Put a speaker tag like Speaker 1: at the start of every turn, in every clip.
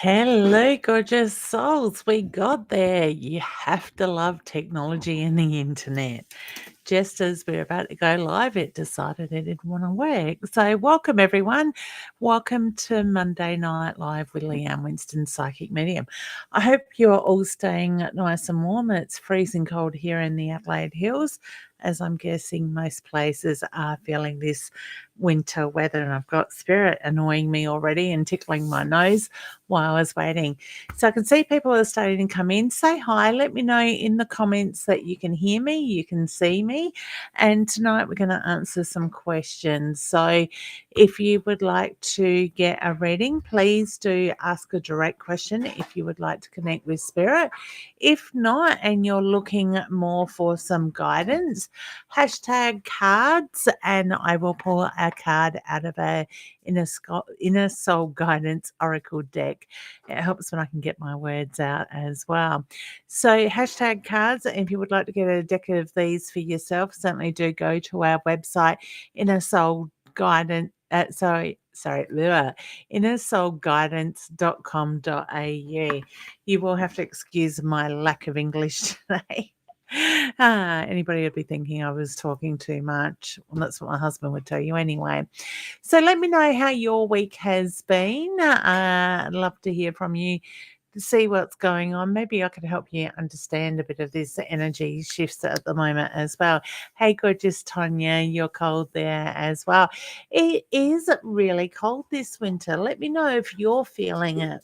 Speaker 1: Hello, gorgeous souls. We got there. You have to love technology and the internet. Just as we're about to go live, it decided it didn't want to work. So, welcome everyone. Welcome to Monday Night Live with Leanne Winston, Psychic Medium. I hope you're all staying nice and warm. It's freezing cold here in the Adelaide Hills, as I'm guessing most places are feeling this winter weather. And I've got Spirit annoying me already and tickling my nose while I was waiting. So I can see people are starting to come in. Say hi. Let me know in the comments that you can hear me, you can see me. And tonight we're going to answer some questions. So if you would like to get a reading, please do ask a direct question if you would like to connect with Spirit. If not, and you're looking more for some guidance, hashtag cards, and I will pull a card out of a inner soul guidance oracle deck. It helps when I can get my words out as well. So hashtag cards. If you would like to get a deck of these for yourself, certainly do go to our website, inner soul guidance. innersoulguidance.com.au. You will have to excuse my lack of English today. Anybody would be thinking I was talking too much. Well, that's what my husband would tell you anyway. So let me know how your week has been. I'd love to hear from you to see what's going on. Maybe I could help you understand a bit of this energy shifts at the moment as well. Hey, gorgeous Tanya, you're cold there as well. It is really cold this winter. Let me know if you're feeling it.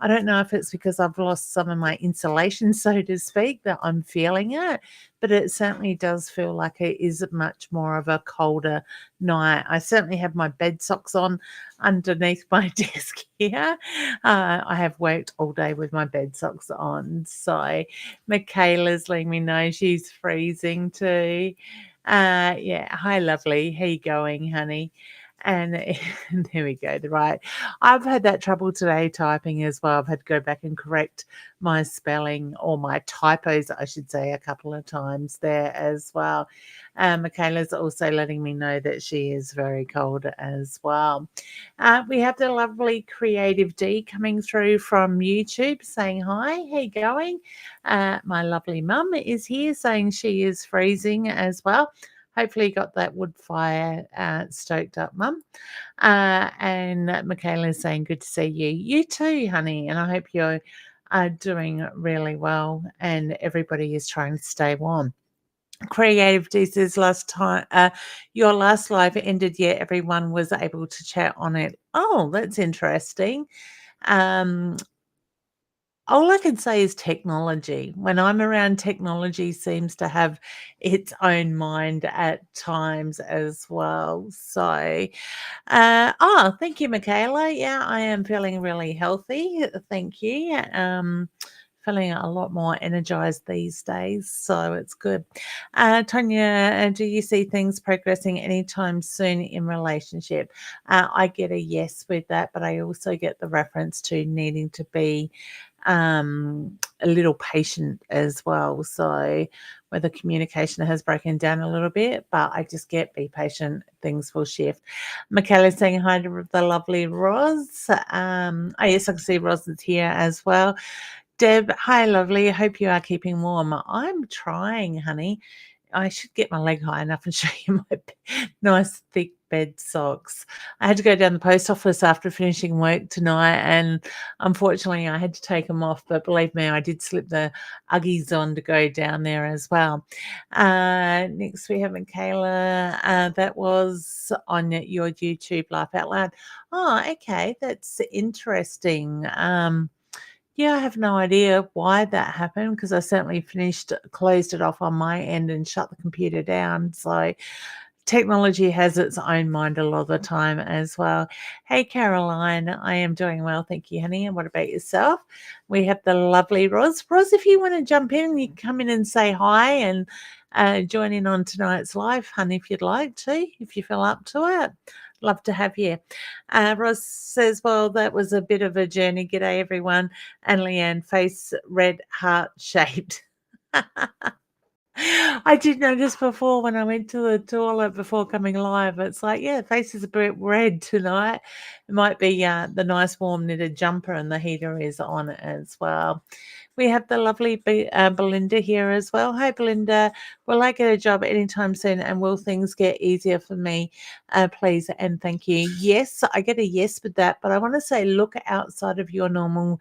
Speaker 1: I don't know if it's because I've lost some of my insulation, so to speak, that I'm feeling it, but it certainly does feel like it is much more of a colder night. I certainly have my bed socks on underneath my desk here. I have worked all day with my bed socks on. So Michaela's letting me know she's freezing too. Yeah, hi, lovely. How you going, honey? And there we go. Right. I've had that trouble today typing as well. I've had to go back and correct my spelling or my typos, I should say, a couple of times there as well. Michaela's also letting me know that she is very cold as well. We have the lovely Creative D coming through from YouTube saying hi. How you going? My lovely mum is here saying she is freezing as well. Hopefully you got that wood fire stoked up, Mum. And Michaela is saying, good to see you. You too, honey. And I hope you're doing really well and everybody is trying to stay warm. Creative D says last time your last live ended yet everyone was able to chat on it. Oh, that's interesting. All I can say is technology. When I'm around, technology seems to have its own mind at times as well. So, thank you, Michaela. Yeah, I am feeling really healthy. Thank you. Feeling a lot more energized these days, so it's good. Tanya, do you see things progressing anytime soon in relationship? I get a yes with that, but I also get the reference to needing to be a little patient as well. So where the communication has broken down a little bit, but I just get be patient, things will shift. Michaela's saying hi to the lovely Roz. Yes, I can see Roz is here as well. Deb, hi, lovely. I hope you are keeping warm. I'm trying, honey. I should get my leg high enough and show you my nice thick bed socks. I had to go down the post office after finishing work tonight, and unfortunately, I had to take them off. But believe me, I did slip the Uggies on to go down there as well. Next, we have Michaela. That was on your YouTube Laugh Out Loud. Oh, okay, that's interesting. Yeah, I have no idea why that happened because I certainly closed it off on my end and shut the computer down. So technology has its own mind a lot of the time as well. Hey, Caroline, I am doing well. Thank you, honey. And what about yourself? We have the lovely Roz. Roz, if you want to jump in, you can come in and say hi and join in on tonight's live, honey, if you'd like to, if you feel up to it. Love to have you. Ross says, well, that was a bit of a journey. G'day, everyone. And Leanne, face red heart shaped. I did notice before when I went to the toilet before coming live, it's like, yeah, face is a bit red tonight. It might be the nice warm knitted jumper and the heater is on as well. We have the lovely Belinda here as well. Hi, Belinda. Will I get a job anytime soon? And will things get easier for me? Please and thank you. Yes, I get a yes with that, but I want to say look outside of your normal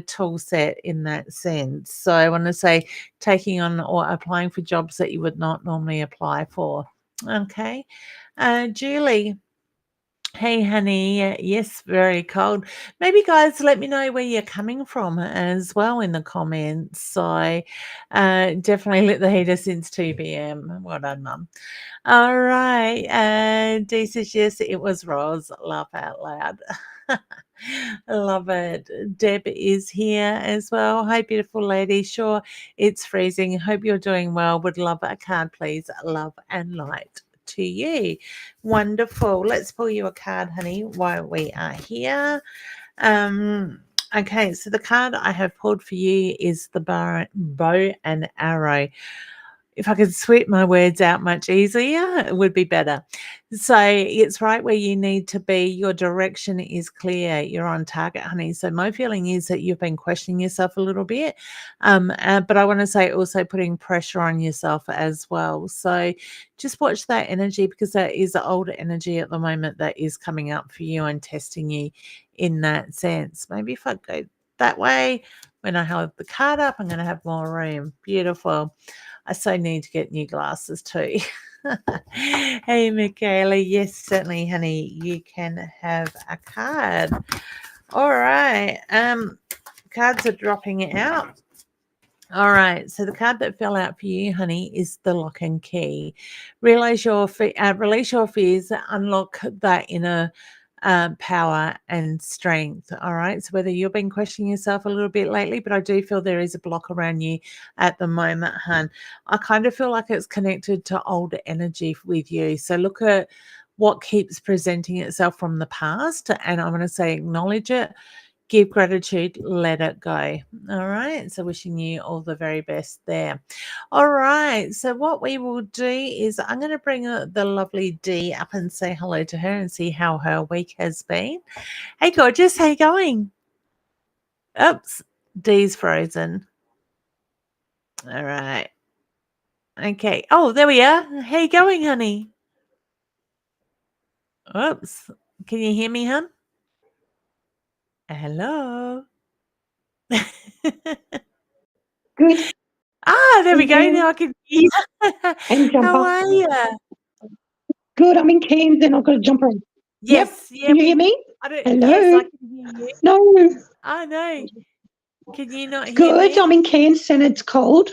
Speaker 1: tool set in that sense. So I want to say taking on or applying for jobs that you would not normally apply for. Okay. Julie. Hey, honey. Yes, very cold. Maybe, guys, let me know where you're coming from as well in the comments. So, definitely lit the heater since 2 p.m. Well done, Mum. All right. Dee says, yes, it was Roz. Laugh out loud. Love it. Deb is here as well. Hi, beautiful lady. Sure, it's freezing. Hope you're doing well. Would love a card, please. Love and light to you. Wonderful. Let's pull you a card, honey, while we are here. Okay, so the card I have pulled for you is the bow and arrow. If I could sweep my words out much easier, it would be better. So it's right where you need to be. Your direction is clear. You're on target, honey. So my feeling is that you've been questioning yourself a little bit. But I want to say also putting pressure on yourself as well. So just watch that energy because that is old energy at the moment that is coming up for you and testing you in that sense. Maybe if I go that way, when I hold the card up, I'm going to have more room. Beautiful. I so need to get new glasses too. Hey, Michaela. Yes, certainly, honey. You can have a card. All right. Cards are dropping out. All right. So the card that fell out for you, honey, is the lock and key. Release your fears. Unlock that inner power and strength. All right. So whether you've been questioning yourself a little bit lately, but I do feel there is a block around you at the moment, hun. I kind of feel like it's connected to old energy with you. So look at what keeps presenting itself from the past. And I'm going to say acknowledge it. Give gratitude, let it go. All right. So, wishing you all the very best there. All right. So, what we will do is I'm going to bring the lovely Dee up and say hello to her and see how her week has been. Hey, gorgeous. How you going? Oops. Dee's frozen. All right. Okay. Oh, there we are. How you going, honey? Oops. Can you hear me, hun? Hello.
Speaker 2: Good.
Speaker 1: There we go.
Speaker 2: You
Speaker 1: Now I can hear you.
Speaker 2: and
Speaker 1: How
Speaker 2: jumper.
Speaker 1: are you?
Speaker 2: Good. I'm in Cairns and I've got a jumper on. Yep.
Speaker 1: Yes, yeah,
Speaker 2: Can you hear me?
Speaker 1: yes,
Speaker 2: Hello.
Speaker 1: I can hear you.
Speaker 2: No.
Speaker 1: Oh, no. Can you not hear
Speaker 2: Good. I'm
Speaker 1: me?
Speaker 2: in Cairns and it's cold.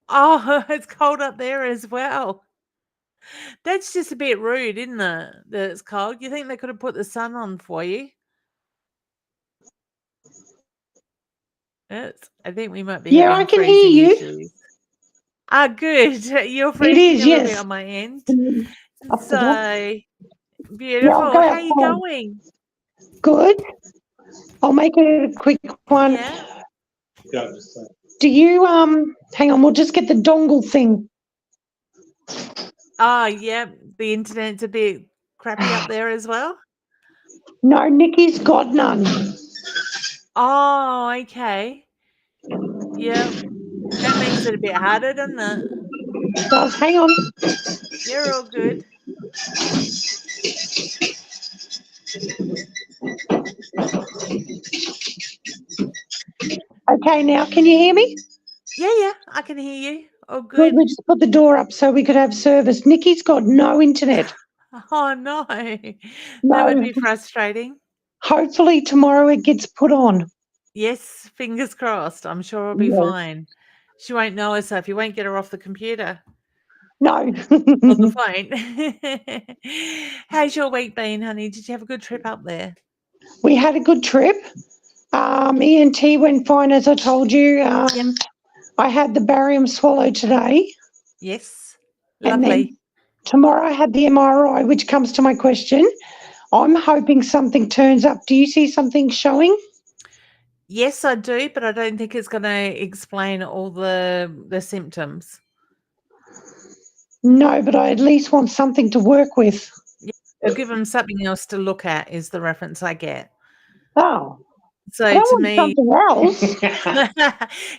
Speaker 1: Oh, it's cold up there as well. That's just a bit rude, isn't it? That it's cold. You think they could have put the sun on for you? I think we might be
Speaker 2: Yeah, I
Speaker 1: having
Speaker 2: can hear
Speaker 1: freezing
Speaker 2: you.
Speaker 1: issues. Good. You're
Speaker 2: It
Speaker 1: freezing
Speaker 2: is,
Speaker 1: a little bit
Speaker 2: yes.
Speaker 1: on my end.
Speaker 2: Up the door.
Speaker 1: So
Speaker 2: Yeah, I'll
Speaker 1: beautiful.
Speaker 2: go
Speaker 1: How you
Speaker 2: outside.
Speaker 1: going?
Speaker 2: Good. I'll make it a quick one.
Speaker 1: Yeah.
Speaker 2: Do you hang on, we'll just get the dongle thing.
Speaker 1: Oh, yeah. The internet's a bit crappy up there as well.
Speaker 2: No, Nikki's got none.
Speaker 1: Oh, okay. Yeah, that makes it a bit harder, doesn't it?
Speaker 2: Does hang on.
Speaker 1: You're all good.
Speaker 2: Okay, now can you hear me?
Speaker 1: Yeah, I can hear you. Oh,
Speaker 2: Good,
Speaker 1: good.
Speaker 2: we just put the door up so we could have service. Nikki's got no internet.
Speaker 1: Oh, no. That would
Speaker 2: No.
Speaker 1: be frustrating.
Speaker 2: Hopefully tomorrow it gets put on.
Speaker 1: Yes, fingers crossed. I'm sure it'll be
Speaker 2: Yeah.
Speaker 1: fine. She won't know us if you won't get her off the computer
Speaker 2: No.
Speaker 1: or the phone. How's your week been, honey? Did you have a good trip up there?
Speaker 2: We had a good trip. ENT went fine, as I told you.
Speaker 1: Yep.
Speaker 2: I had the barium swallow today.
Speaker 1: Yes.
Speaker 2: And
Speaker 1: Lovely.
Speaker 2: then tomorrow I had the MRI, which comes to my question. I'm hoping something turns up. Do you see something showing?
Speaker 1: Yes, I do, but I don't think it's gonna explain all the symptoms.
Speaker 2: No, but I at least want something to work with.
Speaker 1: Yeah, I'll give them something else to look at is the reference I get.
Speaker 2: Oh, I
Speaker 1: So
Speaker 2: don't
Speaker 1: to
Speaker 2: want
Speaker 1: me
Speaker 2: something else.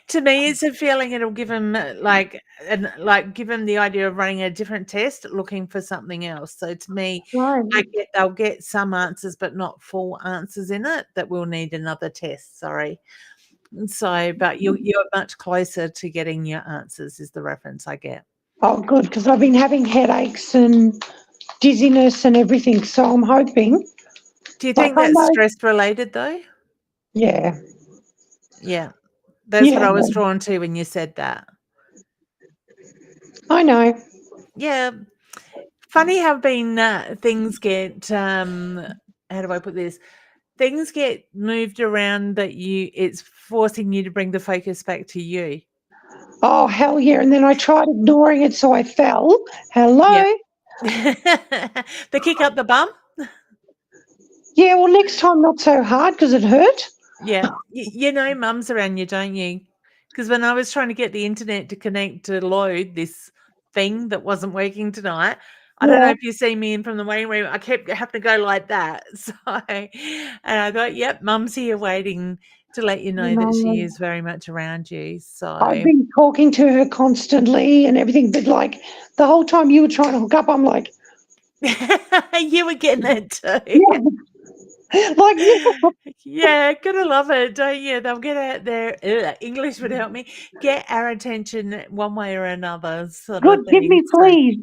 Speaker 1: to me, it's a feeling it'll give him give him the idea of running a different test, looking for something else. So to me,
Speaker 2: Right.
Speaker 1: they'll get some answers, but not full answers in it. That will need another test. Sorry. So, but you're much closer to getting your answers. Is the reference I get.
Speaker 2: Oh, good, because I've been having headaches and dizziness and everything. So I'm hoping,
Speaker 1: Do you
Speaker 2: like
Speaker 1: think
Speaker 2: I
Speaker 1: that's
Speaker 2: know,
Speaker 1: stress related though?
Speaker 2: yeah,
Speaker 1: Yeah, that's what
Speaker 2: yeah,
Speaker 1: I was drawn to when you said that.
Speaker 2: I know.
Speaker 1: Yeah, funny how been things get how do I put this? Things get moved around that it's forcing you to bring the focus back to you.
Speaker 2: Oh, hell yeah. And then I tried ignoring it, so I fell.
Speaker 1: Yeah.
Speaker 2: Hello.
Speaker 1: The kick up the bum?
Speaker 2: Yeah, well, next time not so hard because it hurt.
Speaker 1: Yeah. You know mum's around you, don't you? Because when I was trying to get the internet to connect to load this thing that wasn't working tonight, I don't know
Speaker 2: Yeah,
Speaker 1: if you see me in from the waiting room, I kept having to go like that. So and I thought, yep, mum's here waiting to let you know that she
Speaker 2: no.
Speaker 1: is very much around you.
Speaker 2: I've
Speaker 1: So
Speaker 2: been talking to her constantly and everything, but like the whole time you were trying to hook up, I'm like,
Speaker 1: you were getting it too.
Speaker 2: yeah, like, yeah,
Speaker 1: Yeah, gotta love it, don't you? They'll get out there. English would help me get our attention one way or another, sort
Speaker 2: good,
Speaker 1: of
Speaker 2: give
Speaker 1: thing.
Speaker 2: me,
Speaker 1: So,
Speaker 2: please.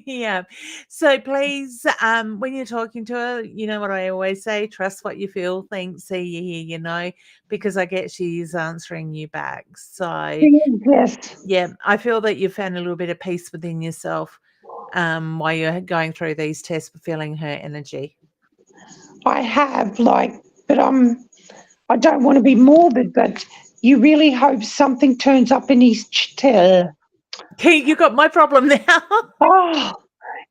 Speaker 1: yeah. So please, when you're talking to her, you know what I always say: trust what you feel, think, see, you hear, you know, because I get she's answering you back. So,
Speaker 2: Please, yes.
Speaker 1: yeah, I feel that you found a little bit of peace within yourself while you're going through these tests, feeling her energy.
Speaker 2: I have, like, but I don't want to be morbid, but you really hope something turns up in his
Speaker 1: You got my problem now.
Speaker 2: oh,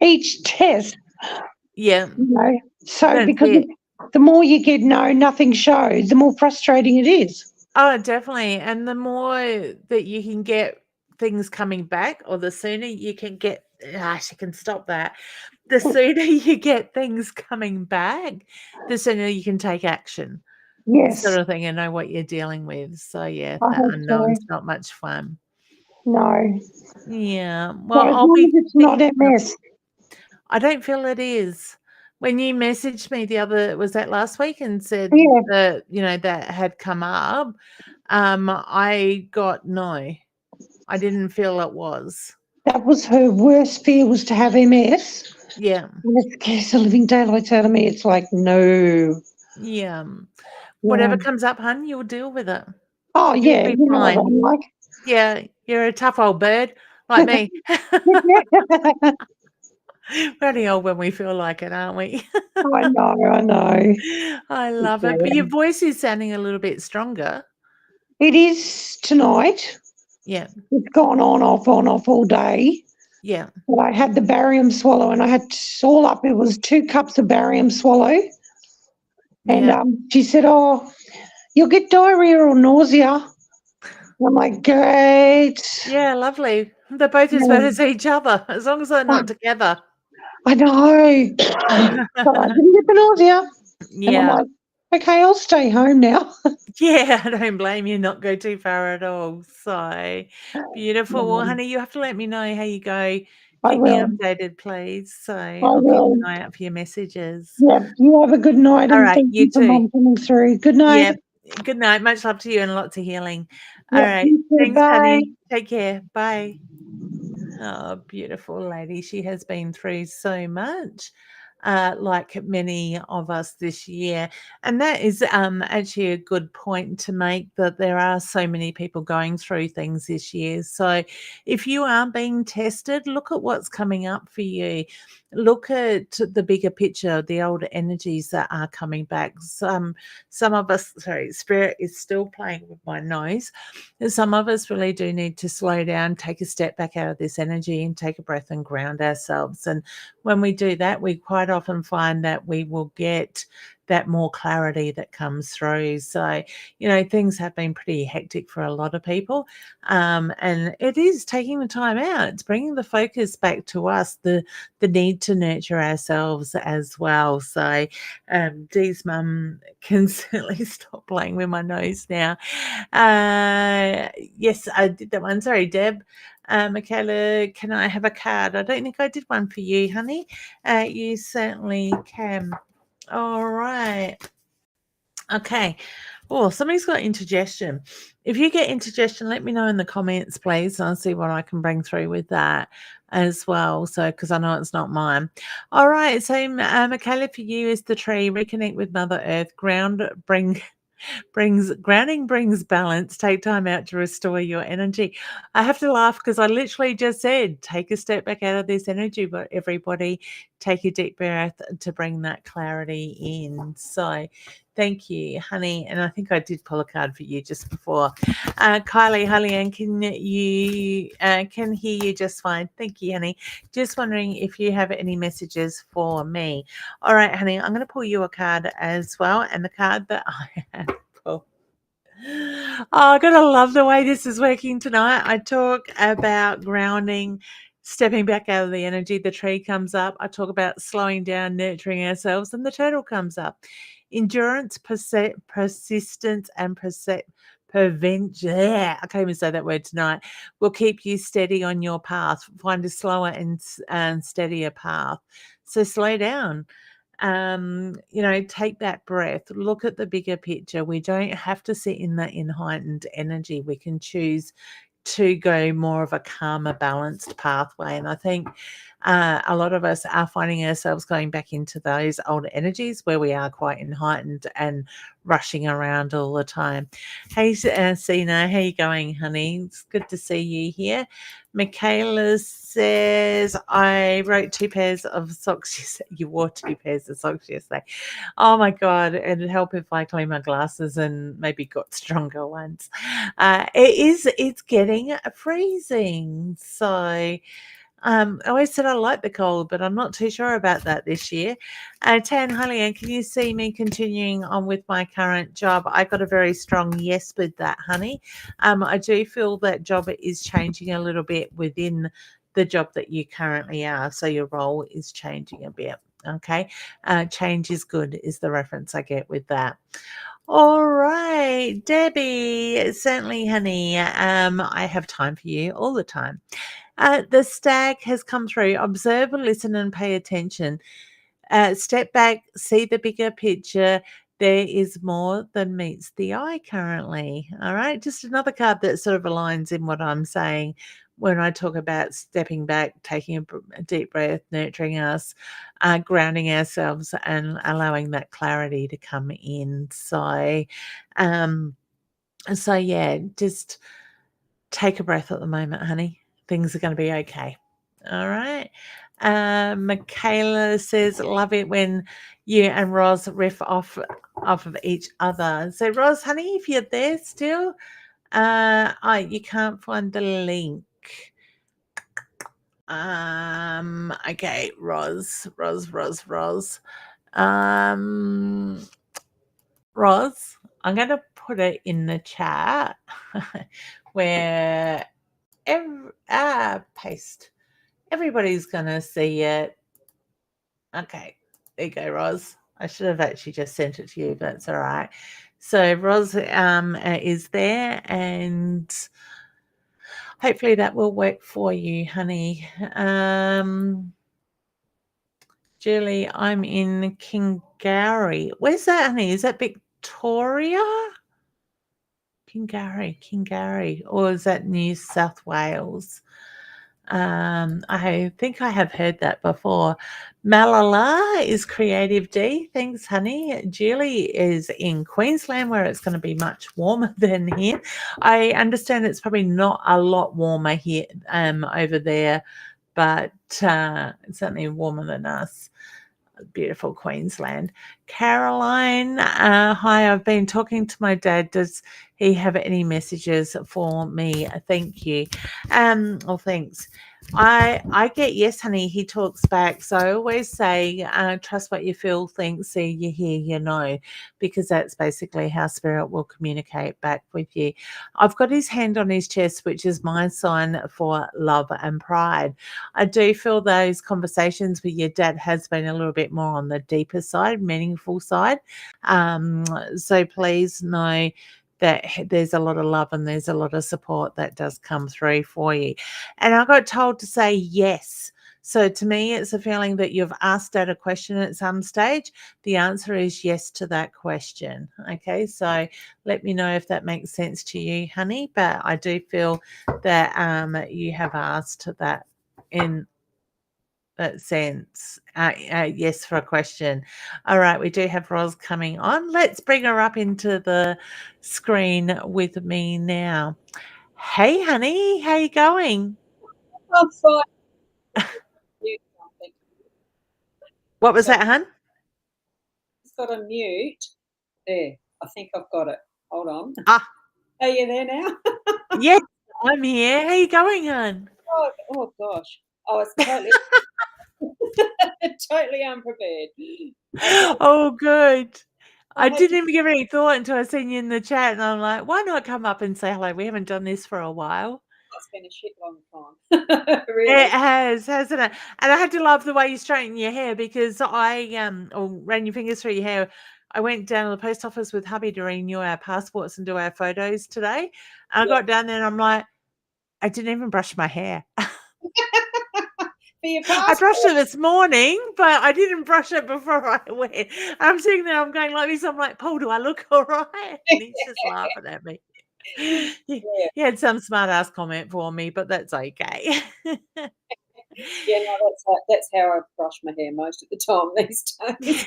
Speaker 2: each test,
Speaker 1: Yeah,
Speaker 2: you know. So
Speaker 1: that's
Speaker 2: because
Speaker 1: it.
Speaker 2: the more you get no, nothing shows, the more frustrating it is.
Speaker 1: Oh, definitely. And the more that you can get things coming back, or the sooner you can get, she can stop that. The sooner you get things coming back, the sooner you can take action, sort
Speaker 2: Yes,
Speaker 1: of thing, and know what you're dealing with. So, yeah,
Speaker 2: I
Speaker 1: that
Speaker 2: hope so.
Speaker 1: unknown's not much fun.
Speaker 2: No.
Speaker 1: Yeah. Well,
Speaker 2: So as
Speaker 1: I'll
Speaker 2: long
Speaker 1: be
Speaker 2: as it's not
Speaker 1: thinking of,
Speaker 2: MS.
Speaker 1: I don't feel it is. When you messaged me was that last week and said
Speaker 2: Yeah,
Speaker 1: that, that had come up, I got no. I didn't feel it was.
Speaker 2: that was her worst fear was to have MS.
Speaker 1: Yeah.
Speaker 2: And it scares the living daylights out of me. It's like, no.
Speaker 1: Yeah.
Speaker 2: Yeah.
Speaker 1: Whatever comes up, hun, you'll deal with it.
Speaker 2: Oh,
Speaker 1: You'll
Speaker 2: yeah,
Speaker 1: be
Speaker 2: you know what
Speaker 1: fine.
Speaker 2: I'm like.
Speaker 1: Yeah, you're a tough old bird like me. We're only old when we feel like it, aren't we?
Speaker 2: I know, I know.
Speaker 1: I love it. But your
Speaker 2: Yeah.
Speaker 1: voice is sounding a little bit stronger.
Speaker 2: It is tonight.
Speaker 1: Yeah.
Speaker 2: It's gone on off all day.
Speaker 1: Yeah.
Speaker 2: But I had the barium swallow and I had all up, it was 2 cups of barium swallow. And
Speaker 1: Yeah.
Speaker 2: she said, oh, you'll get diarrhea or nausea. I'm like, great.
Speaker 1: Yeah, lovely. They're both as bad
Speaker 2: Yeah,
Speaker 1: as each other, as long as they're not together.
Speaker 2: I know. But I didn't get the nausea. And I'm
Speaker 1: Yeah.
Speaker 2: like, okay, I'll stay home now.
Speaker 1: Yeah, I don't blame you, not go too far at all. So beautiful. Well, honey, you have to let me know how you go.
Speaker 2: I
Speaker 1: Keep me
Speaker 2: will.
Speaker 1: updated, please. So
Speaker 2: I
Speaker 1: I'll keep
Speaker 2: will.
Speaker 1: an eye out for your messages.
Speaker 2: Yeah, you have a good night
Speaker 1: All
Speaker 2: and
Speaker 1: right,
Speaker 2: thank
Speaker 1: you
Speaker 2: you for
Speaker 1: too.
Speaker 2: mum coming through. Good night.
Speaker 1: Yeah. Good night. Much love to you and lots of healing. All
Speaker 2: Yep,
Speaker 1: right.
Speaker 2: you too.
Speaker 1: Thanks,
Speaker 2: Bye.
Speaker 1: honey. Take care. Bye. Oh, beautiful lady. She has been through so much, like many of us this year. And that is actually a good point to make, that there are so many people going through things this year. So if you are being tested, look at what's coming up for you. Look at the bigger picture, the older energies that are coming back. Some of us, sorry, spirit is still playing with my nose. Some of us really do need to slow down, take a step back out of this energy and take a breath and ground ourselves. And when we do that, we quite often find that we will get that more clarity that comes through. So, things have been pretty hectic for a lot of people. And it is taking the time out. It's bringing the focus back to us, the need to nurture ourselves as well. So, Dee's mum can certainly stop playing with my nose now. Yes, I did that one. Sorry, Deb. Michaela, can I have a card? I don't think I did one for you, honey. You certainly can. All right. Okay. Oh, somebody's got indigestion. If you get indigestion, let me know in the comments, please. I'll see what I can bring through with that as well. So, because I know it's not mine. All right. So, Michaela, for you is the tree. Reconnect with Mother Earth. Grounding brings balance. Take time out to restore your energy. I have to laugh because I literally just said, take a step back out of this energy, but everybody take a deep breath to bring that clarity in. So thank you, honey. And I think I did pull a card for you just before. Kylie, Leanne, can hear you just fine. Thank you, honey. Just wondering if you have any messages for me. All right, honey, I'm going to pull you a card as well. And the card that I have pulled. Oh, I gotta love the way this is working tonight. I talk about grounding, stepping back out of the energy. The tree comes up. I talk about slowing down, nurturing ourselves, and the turtle comes up. Endurance, persistence, and prevention. Yeah, I can't even say that word tonight. Will keep you steady on your path. Find a slower and steadier path. So slow down. Take that breath, look at the bigger picture. We don't have to sit in that in heightened energy. We can choose to go more of a calmer, balanced pathway. And I think a lot of us are finding ourselves going back into those old energies where we are quite heightened and rushing around all the time. Hey, Sina, how you going, honey? It's good to see you here. Michaela says, I wrote 2 pairs of socks. You wore 2 pairs of socks yesterday. Oh my God. It'd help if I clean my glasses and maybe got stronger ones. It's getting freezing. So, I always said I like the cold, but I'm not too sure about that this year. Tan Leanne, can you see me continuing on with my current job? I got a very strong yes with that, honey. I do feel that job is changing a little bit within the job that you currently are. So your role is changing a bit. Okay. Change is good is the reference I get with that. All right, Debbie, certainly, honey. I have time for you all the time. The stag has come through. Observe, listen, and pay attention. Step back, see the bigger picture. There is more than meets the eye currently. All right, just another card that sort of aligns in what I'm saying when I talk about stepping back, taking a deep breath, nurturing us, grounding ourselves, and allowing that clarity to come in. So yeah, just take a breath at the moment, honey. Things are going to be okay. All right. Michaela says, love it when you and Roz riff off of each other. So, Roz, honey, if you're there still, you can't find the link. Okay, Roz. Roz, I'm going to put it in the chat where paste. Everybody's going to see it. Okay, there you go, Roz. I should have actually just sent it to you, but it's all right. So Roz is there, and hopefully that will work for you, honey. Julie, I'm in Kingarry. Where's that, honey? Is that Victoria? Kingarry, or is that New South Wales? I think I have heard that before. Malala is Creative D. Thanks, honey. Julie is in Queensland, where it's going to be much warmer than here. I understand it's probably not a lot warmer here over there, but it's certainly warmer than us. Beautiful Queensland. Caroline, hi, I've been talking to my dad. Does he have any messages for me? Thank you. Well, thanks. I get yes, honey. He talks back. So I always say, trust what you feel, think, see, you hear, you know, because that's basically how spirit will communicate back with you. I've got his hand on his chest, which is my sign for love and pride. I do feel those conversations with your dad has been a little bit more on the deeper side, meaningful side. So please know that there's a lot of love and there's a lot of support that does come through for you. And I got told to say yes. So to me, it's a feeling that you've asked Dad a question at some stage. The answer is yes to that question. Okay. So let me know if that makes sense to you, honey. But I do feel that you have asked that in that sense. Yes, for a question. All right, we do have Roz coming on. Let's bring her up into the screen with me now. Hey, honey, how you going?
Speaker 3: I'm fine. Mute something.
Speaker 1: What was
Speaker 3: So
Speaker 1: that, hun?
Speaker 3: it's got a mute. There. I think I've got it. Hold on.
Speaker 1: Ah,
Speaker 3: Are you there now?
Speaker 1: yes, I'm here. How you going, hun?
Speaker 3: Oh gosh. I was totally totally unprepared. Okay.
Speaker 1: Oh, good.
Speaker 3: I'll
Speaker 1: I
Speaker 3: have to
Speaker 1: didn't even give it any thought until I seen you in the chat, and I'm like, why not come up and say hello? We haven't done this for a while.
Speaker 3: it's been a shit long time.
Speaker 1: It
Speaker 3: Really.
Speaker 1: has, hasn't it? And I had to love the way you straighten your hair because I or ran your fingers through your hair. I went down to the post office with hubby to renew our passports and do our photos today. And I
Speaker 3: Yeah.
Speaker 1: got down there and I'm like, I didn't even brush my hair.
Speaker 3: For your
Speaker 1: I brushed
Speaker 3: passport.
Speaker 1: it this morning, but I didn't brush it before I went. I'm sitting there, I'm going like this. I'm like, Paul, do I look all right? And he's just laughing at me.
Speaker 3: Yeah.
Speaker 1: He had some smart ass comment for me, but that's okay.
Speaker 3: Yeah, no, that's how I brush my hair most of the time these days.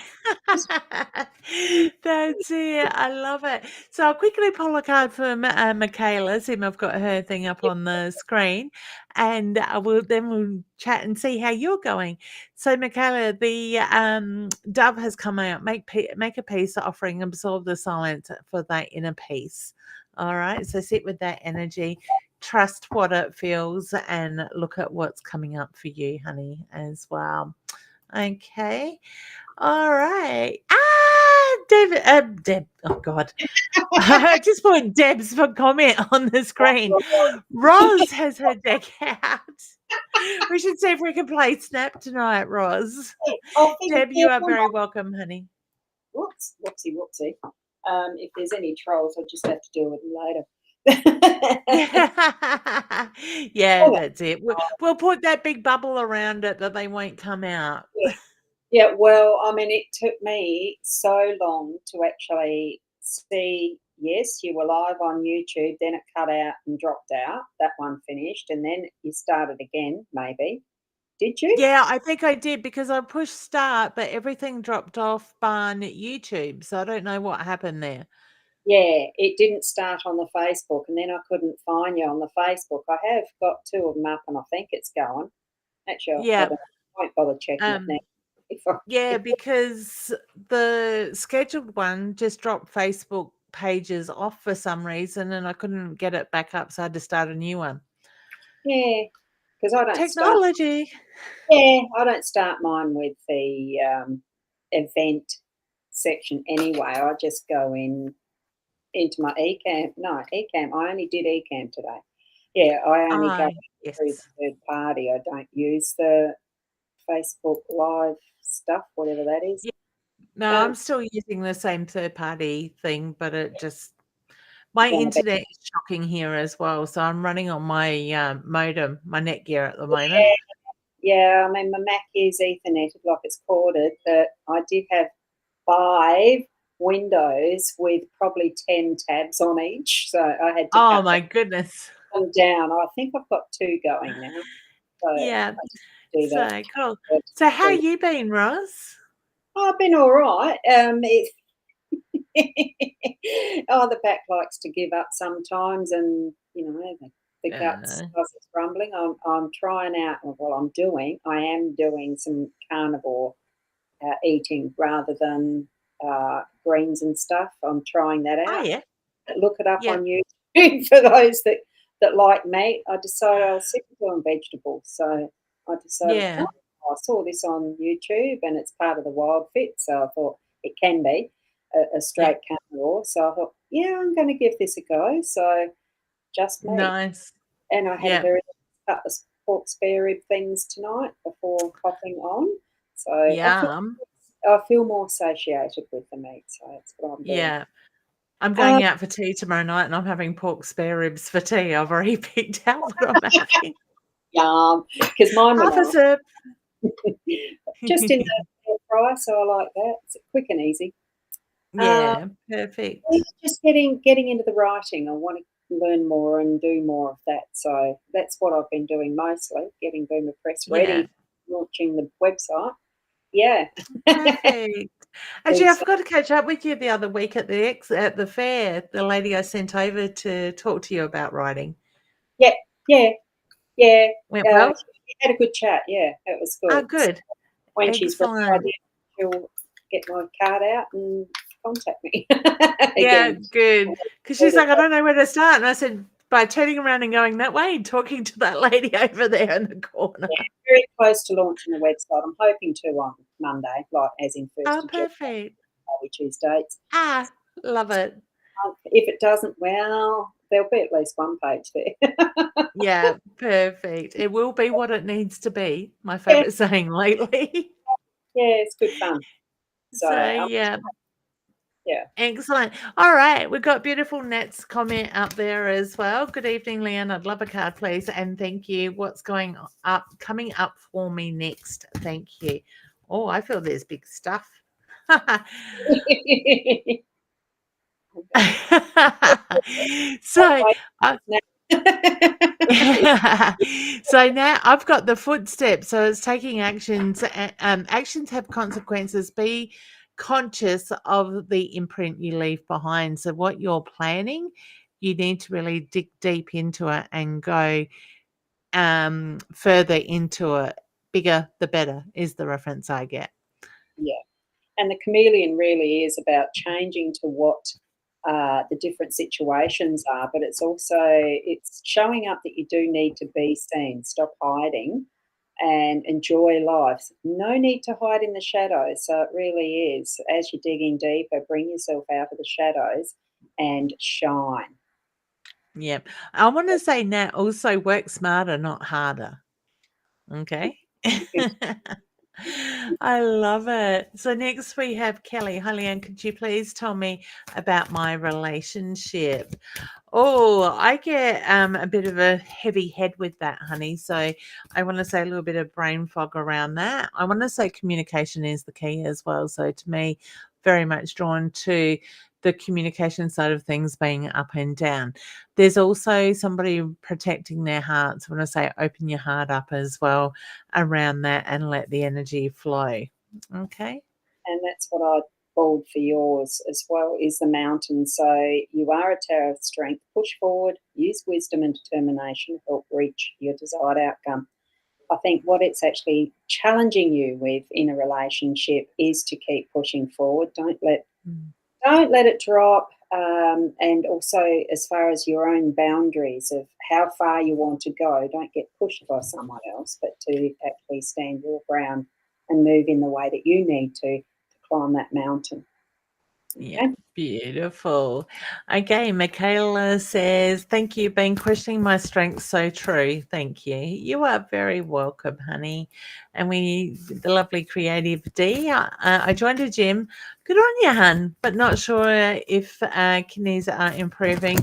Speaker 1: That's it. I love it. So I'll quickly pull a card for Michaela. See if I've got her thing up on the screen, and we'll chat and see how you're going. So Michaela, the dove has come out. Make a peace offering, absorb the silence for that inner peace. All right. So sit with that energy. Trust what it feels and look at what's coming up for you, honey, as well. Okay. All right. David, Deb. Oh God, I just put Deb's for comment on the screen. Roz has her deck out. We should see if we can play Snap tonight, Roz.
Speaker 3: I think
Speaker 1: Deb, you are very welcome, honey.
Speaker 3: whoops, whoopsie, whoopsie. If there's any trolls, I'll just have to deal with them later.
Speaker 1: Yeah,
Speaker 3: Oh,
Speaker 1: that's it. We'll put that big bubble around it that they won't come out.
Speaker 3: yeah. Yeah, well, I mean, it took me so long to actually see, yes, you were live on YouTube, then it cut out and dropped out. That one finished, and then you started again, maybe. Did you?
Speaker 1: Yeah, I think I did because I pushed start, but everything dropped off on YouTube. So I don't know what happened there.
Speaker 3: Yeah, it didn't start on the Facebook, and then I couldn't find you on the Facebook. I have got two of them up, and I think it's going. Actually, I
Speaker 1: Yeah.
Speaker 3: don't know. I won't bother checking it now.
Speaker 1: Um,
Speaker 3: If I,
Speaker 1: yeah,
Speaker 3: if,
Speaker 1: because the scheduled one just dropped Facebook pages off for some reason and I couldn't get it back up, so I had to start a new one.
Speaker 3: yeah, because I don't start.
Speaker 1: Technology.
Speaker 3: Yeah, I don't start mine with the event section anyway. I just go into my eCam. No, eCam. I only did eCam today. Yeah, I only go
Speaker 1: Ah,
Speaker 3: through the
Speaker 1: yes.
Speaker 3: third party. I don't use the Facebook Live stuff, whatever that is.
Speaker 1: Yeah. No,
Speaker 3: Um,
Speaker 1: I'm still using the same third party thing, but it just my
Speaker 3: going about,
Speaker 1: internet is shocking here as well. So I'm running on my modem, my Netgear at the moment.
Speaker 3: yeah, yeah. I mean, my Mac is Etherneted, like it's corded, but I did have 5 windows with probably 10 tabs on each, so I had to
Speaker 1: Oh
Speaker 3: cut
Speaker 1: my goodness.
Speaker 3: them down. I think I've got 2 going now, so
Speaker 1: Yeah.
Speaker 3: I just do the
Speaker 1: So cool.
Speaker 3: first
Speaker 1: So how
Speaker 3: 3.
Speaker 1: you been, Ross?
Speaker 3: Oh, I've been all right. It oh, the back likes to give up sometimes, and the guts
Speaker 1: Uh,
Speaker 3: does its rumbling. I'm trying out. Well, I am doing some carnivore eating rather than greens and stuff. I'm trying that
Speaker 1: oh
Speaker 3: out.
Speaker 1: yeah.
Speaker 3: Look it up
Speaker 1: Yeah.
Speaker 3: on YouTube for those that that like meat, I decided I was sick of doing vegetables. So I decided,
Speaker 1: Yeah.
Speaker 3: I saw this on YouTube and it's part of the Wild Fit. So I thought it can be a straight carnivore. So I thought, yeah, I'm going to give this a go. So just meat.
Speaker 1: Nice.
Speaker 3: And I had a
Speaker 1: Yeah.
Speaker 3: very cut the pork spare rib things tonight before hopping on. So I feel more satiated with the meat. So that's what I'm doing.
Speaker 1: Yeah. I'm going out for tea tomorrow night and I'm having pork spare ribs for tea. I've already picked out what I'm having.
Speaker 3: Yum. Because mine
Speaker 1: Half a sip.
Speaker 3: just in the air fryer, so I like that. It's quick and easy.
Speaker 1: Yeah, perfect.
Speaker 3: Just getting into the writing. I want to learn more and do more of that. So that's what I've been doing mostly, getting Boomer Press ready, launching the website. Yeah.
Speaker 1: Perfect. Actually, I forgot to catch up with you the other week at the fair. The lady I sent over to talk to you about writing.
Speaker 3: Yeah.
Speaker 1: Went well?
Speaker 3: We had a good chat. Yeah, it was good.
Speaker 1: Oh, good.
Speaker 3: So when
Speaker 1: Excellent.
Speaker 3: she'll get my card out and contact me.
Speaker 1: Yeah, good. Because she's like, I don't know where to start. And I said, by turning around and going that way, talking to that lady over there in the corner.
Speaker 3: Yeah, very close to launching the website. I'm hoping to on Monday, like as in 1st of July,
Speaker 1: Perfect.
Speaker 3: we choose dates.
Speaker 1: Love it.
Speaker 3: If it doesn't, well, there'll be at least one page there.
Speaker 1: Yeah, perfect. It will be what it needs to be. My favourite saying lately.
Speaker 3: Yeah, it's good fun. So
Speaker 1: yeah.
Speaker 3: Yeah.
Speaker 1: Excellent. All right. We've got beautiful Nat's comment up there as well. Good evening, Leanne. I'd love a card, please. And thank you. What's coming up for me next? Thank you. Oh, I feel there's big stuff. So so now I've got the footsteps. So it's taking actions. Actions have consequences. Be conscious of the imprint you leave behind. So what you're planning, you need to really dig deep into it and go further into it. Bigger the better is the reference I get.
Speaker 3: Yeah. And the chameleon really is about changing to what the different situations are, but it's showing up that you do need to be seen. Stop hiding and enjoy life. No need to hide in the shadows. So it really is, as you're digging deeper, bring yourself out of the shadows and shine.
Speaker 1: Yep. I want to say, Nat, also work smarter, not harder. Okay. I love it. So next we have Kelly. Hi, Leanne, could you please tell me about my relationship? Oh, I get a bit of a heavy head with that, honey. So I want to say a little bit of brain fog around that. I want to say communication is the key as well. So to me, very much drawn to the communication side of things being up and down. There's also somebody protecting their hearts. I want to say open your heart up as well around that and let the energy flow. Okay.
Speaker 3: And that's what I pulled for yours as well, is the mountain. So you are a tower of strength. Push forward, use wisdom and determination to help reach your desired outcome. I think what it's actually challenging you with in a relationship is to keep pushing forward. Don't let it drop. And also, as far as your own boundaries of how far you want to go, don't get pushed by someone else, but to actually stand your ground and move in the way that you need to climb that mountain. Okay?
Speaker 1: Yeah, beautiful. Okay, Michaela says, thank you, been questioning my strengths. So true. Thank you. You are very welcome, honey. And the lovely creative D. I joined a gym. Good on you, hun, but not sure if kidneys are improving.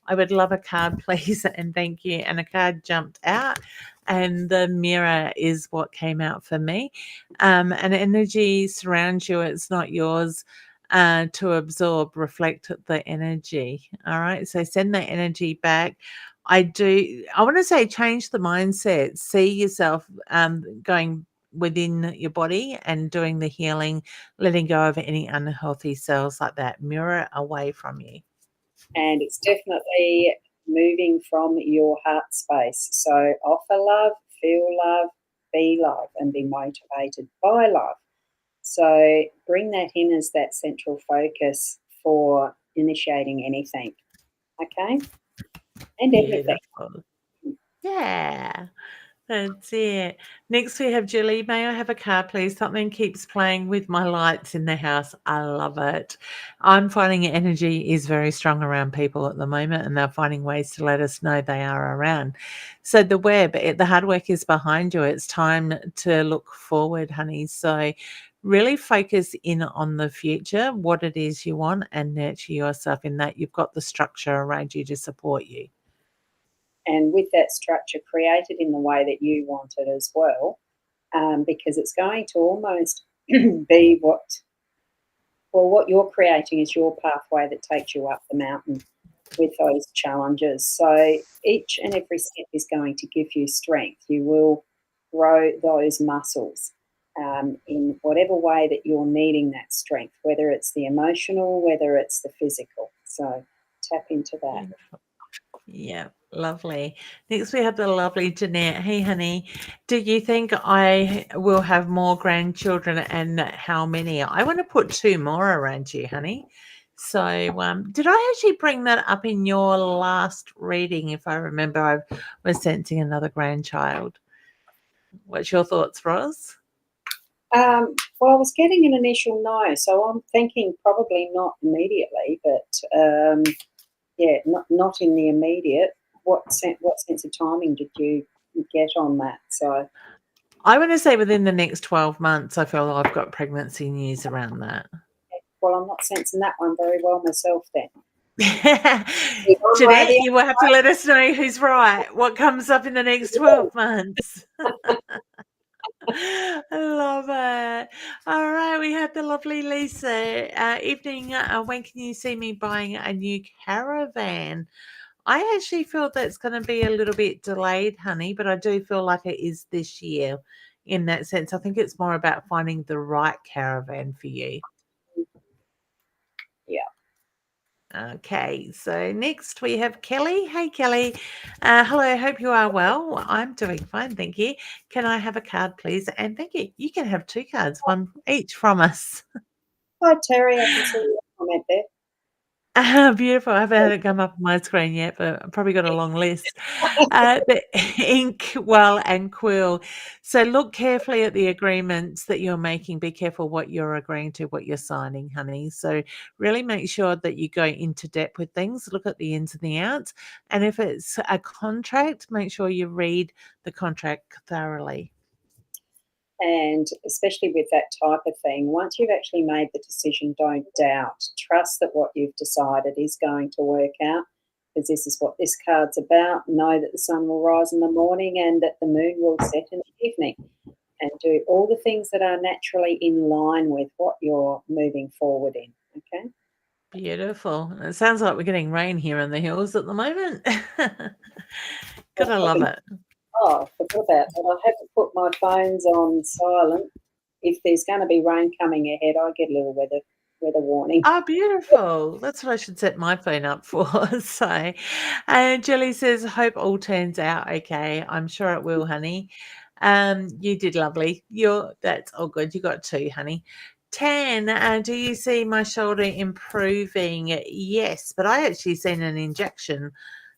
Speaker 1: I would love a card, please, and thank you. And a card jumped out, and the mirror is what came out for me. An energy surrounds you, it's not yours. To absorb, reflect the energy. All right. So send that energy back. I want to say change the mindset. See yourself going within your body and doing the healing, letting go of any unhealthy cells like that. Mirror away from you.
Speaker 3: And it's definitely moving from your heart space. So offer love, feel love, be love, and be motivated by love. So bring that in as that central focus for initiating anything. Okay? and everything.
Speaker 1: Beautiful. Yeah. That's it. Next, we have Julie. May I have a card, please? Something keeps playing with my lights in the house. I love it. I'm finding energy is very strong around people at the moment, and they're finding ways to let us know they are around. So the hard work is behind you. It's time to look forward, honey. So really focus in on the future, what it is you want, and nurture yourself in that. You've got the structure around you to support you.
Speaker 3: And with that structure created in the way that you want it as well, because it's going to almost be what you're creating is your pathway that takes you up the mountain with those challenges. So each and every step is going to give you strength. You will grow those muscles in whatever way that you're needing that strength, whether it's the emotional, whether it's the physical. So tap into that.
Speaker 1: Beautiful. Yeah, lovely. Next, we have the lovely Jeanette. Hey, honey, do you think I will have more grandchildren and how many? I want to put 2 more around you, honey. So, did I actually bring that up in your last reading? If I remember, I was sensing another grandchild. What's your thoughts, Roz?
Speaker 3: Well, I was getting an initial no, so I'm thinking probably not immediately, but yeah, not in the immediate. What sense of timing did you get on that? So,
Speaker 1: I want to say within the next 12 months, I feel I've got pregnancy news around that.
Speaker 3: well, I'm not sensing that one very well myself then.
Speaker 1: Jeanette, you will have to let us know who's right. What comes up in the next 12 months? I love it. All right, we have the lovely Lisa. Evening, when can you see me buying a new caravan? I actually feel that's going to be a little bit delayed, honey, but I do feel like it is this year in that sense. I think it's more about finding the right caravan for you.
Speaker 3: Yeah.
Speaker 1: Okay, so next we have Kelly. Hey, Kelly. Hello, I hope you are well. I'm doing fine, thank you. Can I have a card, please? And thank you. You can have 2 cards, one each from us.
Speaker 3: Hi, Terry. I can see your comment there.
Speaker 1: Beautiful. I haven't had it come up on my screen yet, but I've probably got a long list. The ink, well, and quill. So look carefully at the agreements that you're making. Be careful what you're agreeing to, what you're signing, honey. So really make sure that you go into depth with things. Look at the ins and the outs. And if it's a contract, make sure you read the contract thoroughly.
Speaker 3: And especially with that type of thing, once you've actually made the decision, don't doubt. Trust that what you've decided is going to work out, because this is what this card's about. Know that the sun will rise in the morning and that the moon will set in the evening. And do all the things that are naturally in line with what you're moving forward in. Okay?
Speaker 1: Beautiful. It sounds like we're getting rain here in the hills at the moment. Gotta love it.
Speaker 3: Oh, I forgot about that. I haven't put my phones on silent. If there's going to be rain coming ahead, I get a little weather warning.
Speaker 1: Oh, beautiful. That's what I should set my phone up for. So, and Julie says, hope all turns out okay. I'm sure it will, honey. You did lovely. That's all good. You got 2, honey. 10, do you see my shoulder improving? Yes, but I actually seen an injection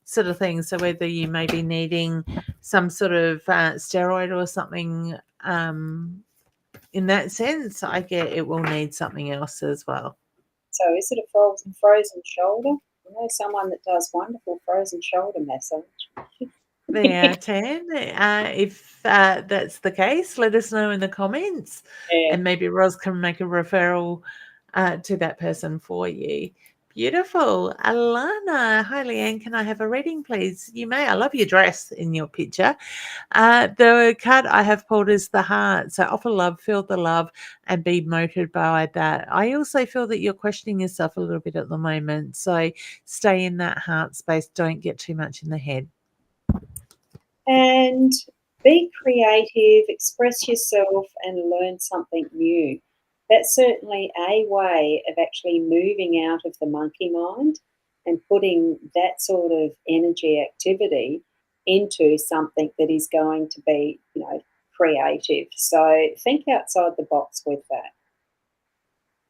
Speaker 1: sort of thing. So whether you may be needing some sort of steroid or something in that sense, I get it will need something else as well.
Speaker 3: So is it a frozen shoulder? I know someone that does wonderful frozen shoulder massage.
Speaker 1: There, 10. If that's the case, let us know in the comments,
Speaker 3: Yeah.
Speaker 1: and maybe Roz can make a referral to that person for you. Beautiful. Alana. Hi, Leanne. Can I have a reading, please? You may. I love your dress in your picture. The card I have pulled is the heart. So offer love, feel the love, and be motivated by that. I also feel that you're questioning yourself a little bit at the moment. So stay in that heart space. Don't get too much in the head.
Speaker 3: And be creative, express yourself, and learn something new. That's certainly a way of actually moving out of the monkey mind and putting that sort of energy activity into something that is going to be, creative. So think outside the box with that.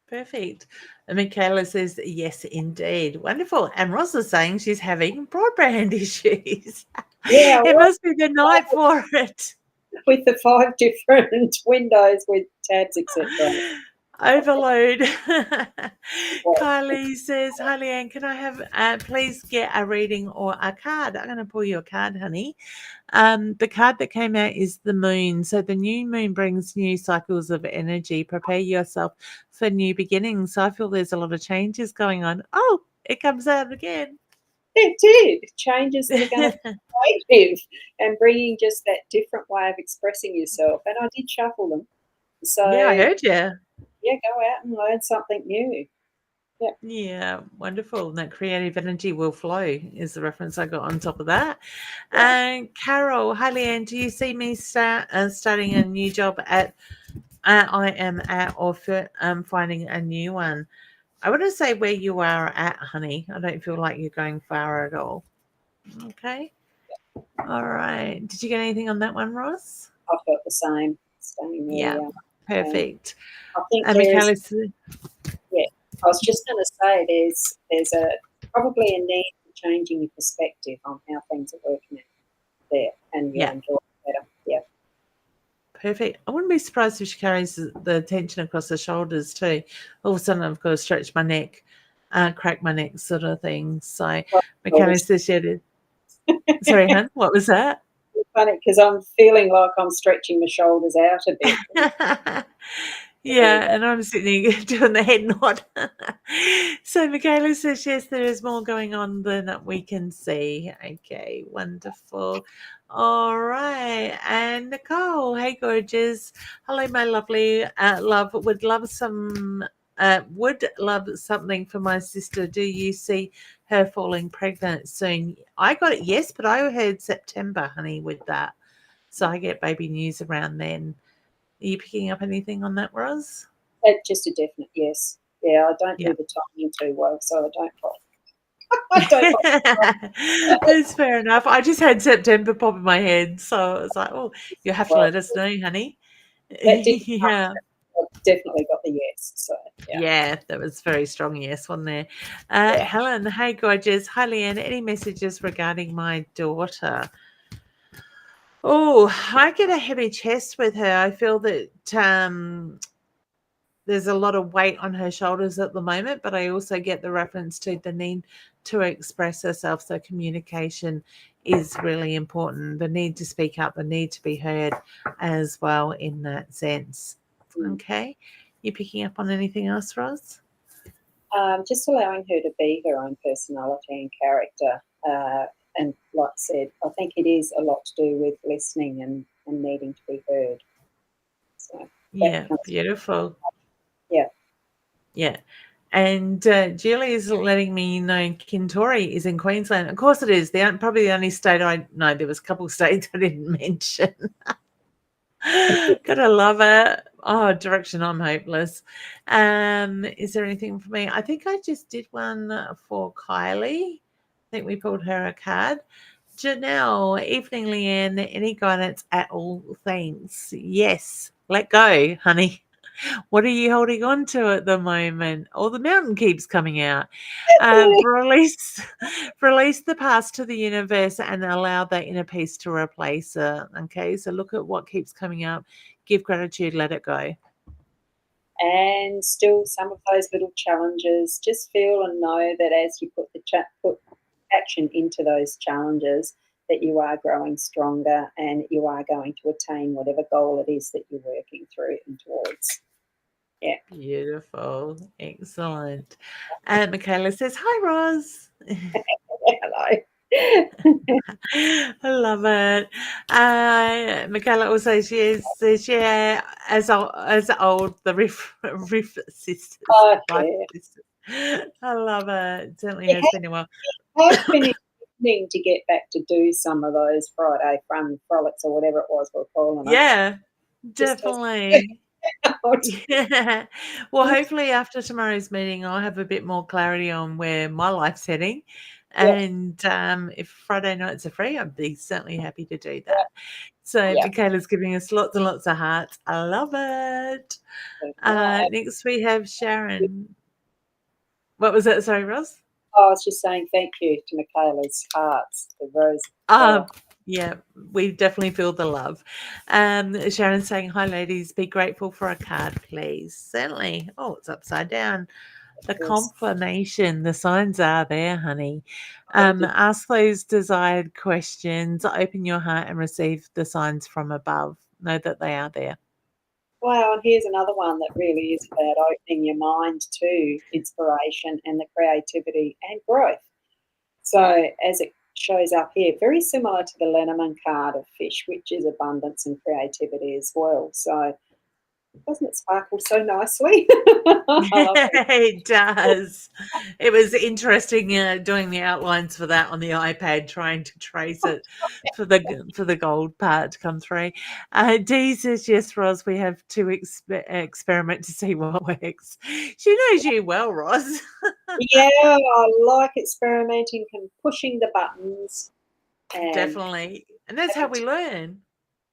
Speaker 1: Perfect. Michaela says, yes, indeed. Wonderful. And Ross is saying she's having broadband issues.
Speaker 3: Yeah,
Speaker 1: It
Speaker 3: well,
Speaker 1: must be the night for it.
Speaker 3: with the 5 different windows with tabs, etc.
Speaker 1: Overload.
Speaker 3: Well,
Speaker 1: Kylie says, hi Leanne, can I have, please get a reading or a card? I'm going to pull you a card, honey. The card that came out is the moon. So the new moon brings new cycles of energy. Prepare yourself for new beginnings. So I feel there's a lot of changes going on. Oh, it comes out again.
Speaker 3: it did. Changes that are going to be creative and bringing just that different way of expressing yourself. And I did shuffle them. So,
Speaker 1: Yeah, I heard you.
Speaker 3: yeah, go out and learn something new. Yeah.
Speaker 1: Yeah, wonderful. And that creative energy will flow is the reference I got on top of that.
Speaker 3: Yeah.
Speaker 1: And Carol, hi Leanne, do you see me starting a new job at I am at or finding a new one? I want to say where you are at, honey. I don't feel like you're going far at all. Okay. All right. Did you get anything on that one, Ross?
Speaker 3: I felt the same. Staying where
Speaker 1: Yeah.
Speaker 3: we are.
Speaker 1: Perfect.
Speaker 3: I think
Speaker 1: And
Speaker 3: there is.
Speaker 1: Michaela,
Speaker 3: Yeah, I was just going to say there's probably a need for changing your perspective on how things are working out there, and you'll
Speaker 1: yeah.
Speaker 3: enjoy it better. Yeah.
Speaker 1: Perfect. I wouldn't be surprised if she carries the tension across her shoulders too. All of a sudden, I've got to stretch my neck, crack my neck, sort of thing. So,
Speaker 3: Well,
Speaker 1: Michaela says she did. Sorry, hun, what was that?
Speaker 3: it's funny because I'm feeling like I'm stretching my shoulders out a bit.
Speaker 1: Yeah, and I'm sitting here doing the head nod. So Michaela says, yes, there is more going on than we can see. Okay, wonderful. All right. And Nicole, hey, gorgeous. Hello, my lovely love. Would love something for my sister. Do you see her falling pregnant soon? I got it, yes, but I heard September, honey, with that. So I get baby news around then. Are you picking up anything on that, Roz?
Speaker 3: Just a definite yes. Yeah, I don't
Speaker 1: Yeah.
Speaker 3: do the timing too well, so I don't I don't
Speaker 1: That's fair enough. I just had September pop in my head, so I was like, "Oh, you have to
Speaker 3: well,
Speaker 1: let us know, honey."
Speaker 3: that did
Speaker 1: Yeah.
Speaker 3: I've definitely got the yes. So yeah.
Speaker 1: Yeah, that was very strong yes, wasn't there?
Speaker 3: Yeah.
Speaker 1: Helen, hey, gorgeous. Hi, Leanne. Any messages regarding my daughter? Oh, I get a heavy chest with her. I feel that there's a lot of weight on her shoulders at the moment, but I also get the reference to the need to express herself. So communication is really important. The need to speak up, the need to be heard as well in that sense. Okay. You picking up on anything else, Roz?
Speaker 3: Just allowing her to be her own personality and character. And like I said, I think it is a lot to do with listening and needing to be heard. So
Speaker 1: Yeah, beautiful.
Speaker 3: Yeah.
Speaker 1: Yeah. And Julie is letting me know Kintori is in Queensland. Of course it is. Probably the only state I know. There was a couple of states I didn't mention. Gotta love it. Oh, direction, I'm hopeless. Is there anything for me? I think I just did one for Kylie. I think we pulled her a card. Janelle, evening, Leanne. Any guidance at all? Thanks. Yes. Let go, honey. What are you holding on to at the moment? Oh, the mountain keeps coming out. Release the past to the universe and allow that inner peace to replace it. Okay, so look at what keeps coming up. Give gratitude, let it go.
Speaker 3: And still some of those little challenges, just feel and know that as you put action into those challenges, that you are growing stronger and you are going to attain whatever goal it is that you're working through and towards. Yeah.
Speaker 1: Beautiful. Excellent. And Michaela says, hi, Roz.
Speaker 3: Hello.
Speaker 1: I love it. Michaela also says, yeah, as old, the riff sisters.
Speaker 3: Okay.
Speaker 1: I love it. It certainly has been a while.
Speaker 3: It has been interesting to get back to do some of those Friday fun frolics or whatever it was we're calling it.
Speaker 1: Yeah, definitely. Yeah. Well,
Speaker 3: Yes.
Speaker 1: hopefully after tomorrow's meeting, I'll have a bit more clarity on where my life's heading. And if Friday nights are free, I'd be certainly happy to do that. So Michaela's giving us lots and lots of hearts. I love it. Next we have Sharon. What was that? Sorry, Ross?
Speaker 3: Oh, I was just saying thank you to Michaela's hearts, the rose.
Speaker 1: Ah, yeah, we definitely feel the love. Sharon's saying, hi, ladies, be grateful for a card, please. Certainly. Oh, it's upside down. The confirmation, the signs are there, honey. Ask those desired questions, open your heart and receive the signs from above. Know that they are there.
Speaker 3: Wow, and here's another one that really is about opening your mind to inspiration and the creativity and growth. So as it shows up here, very similar to the Lenormand card of fish, which is abundance and creativity as well. So doesn't it sparkle so nicely? I love it.
Speaker 1: It does. It was interesting doing the outlines for that on the iPad, trying to trace it for the gold part to come through. Dee says, yes, Roz, we have to experiment to see what works. She knows you well, Roz.
Speaker 3: Yeah, I like experimenting and pushing the buttons. And
Speaker 1: Definitely. And that's how we learn.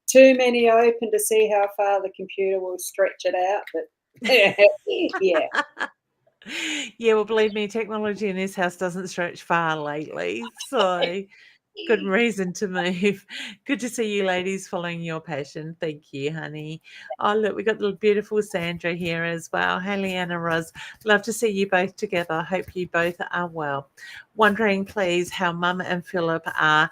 Speaker 3: too many open to see how far the computer will stretch it out. But yeah.
Speaker 1: Yeah, well, believe me, technology in this house doesn't stretch far lately. So good reason to move. Good to see you ladies following your passion. Thank you, honey. Oh, look, we got the beautiful Sandra here as well. Hey, Leanne, Roz. Love to see you both together. Hope you both are well. Wondering, please, how Mum and Philip are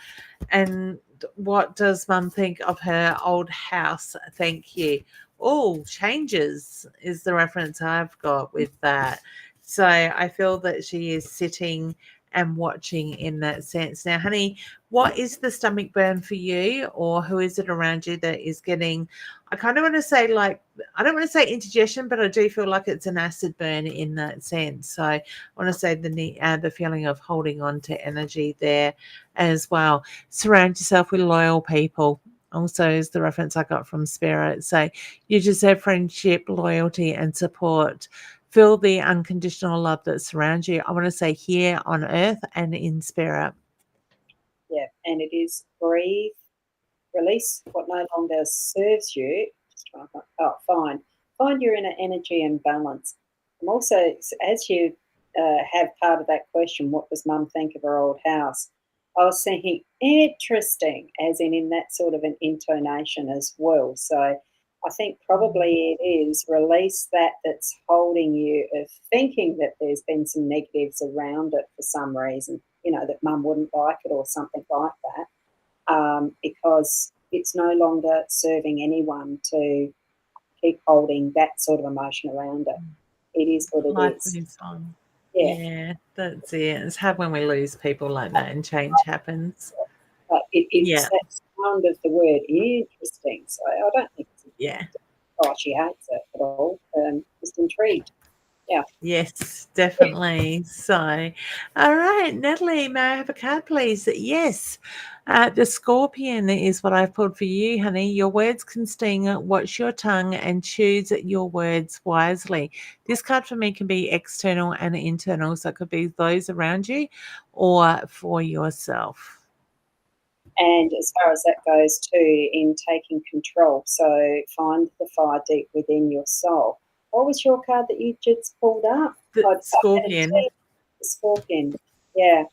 Speaker 1: and what does Mum think of her old house? Thank you. Oh, changes is the reference I've got with that. So I feel that she is sitting and watching in that sense. Now, honey, what is the stomach burn for you, or who is it around you that is getting? I kind of want to say, like, I don't want to say indigestion, but I do feel like it's an acid burn in that sense. So I want to say the feeling of holding on to energy there as well. Surround yourself with loyal people. Also, is the reference I got from Spirit. So you just have friendship, loyalty, and support. Feel the unconditional love that surrounds you. I want to say here on earth and in spirit.
Speaker 3: Yeah, and it is breathe, release what no longer serves you. Just trying to find your inner energy and balance. And also, as you have part of that question, what does Mum think of her old house? I was thinking interesting, as in that sort of an intonation as well. So I think probably it is release that's holding you of thinking that there's been some negatives around it for some reason, that Mum wouldn't like it or something like that, because it's no longer serving anyone to keep holding that sort of emotion around it. It is what it
Speaker 1: Life
Speaker 3: is.
Speaker 1: moves on.
Speaker 3: Yeah.
Speaker 1: Yeah, that's it. It's hard when we lose people like that and change happens.
Speaker 3: But it's
Speaker 1: Yeah.
Speaker 3: that sound of the word interesting. So I don't think it's
Speaker 1: Yeah.
Speaker 3: oh, she hates it at all. Just intrigued. Yeah.
Speaker 1: Yes, definitely. So, all right, Natalie, may I have a card, please? Yes. The scorpion is what I've pulled for you, honey. Your words can sting. Watch your tongue and choose your words wisely. This card for me can be external and internal, so it could be those around you or for yourself.
Speaker 3: And as far as that goes, too, in taking control. So find the fire deep within your soul. What was your card that you just pulled up?
Speaker 1: The scorpion.
Speaker 3: The scorpion. Yeah.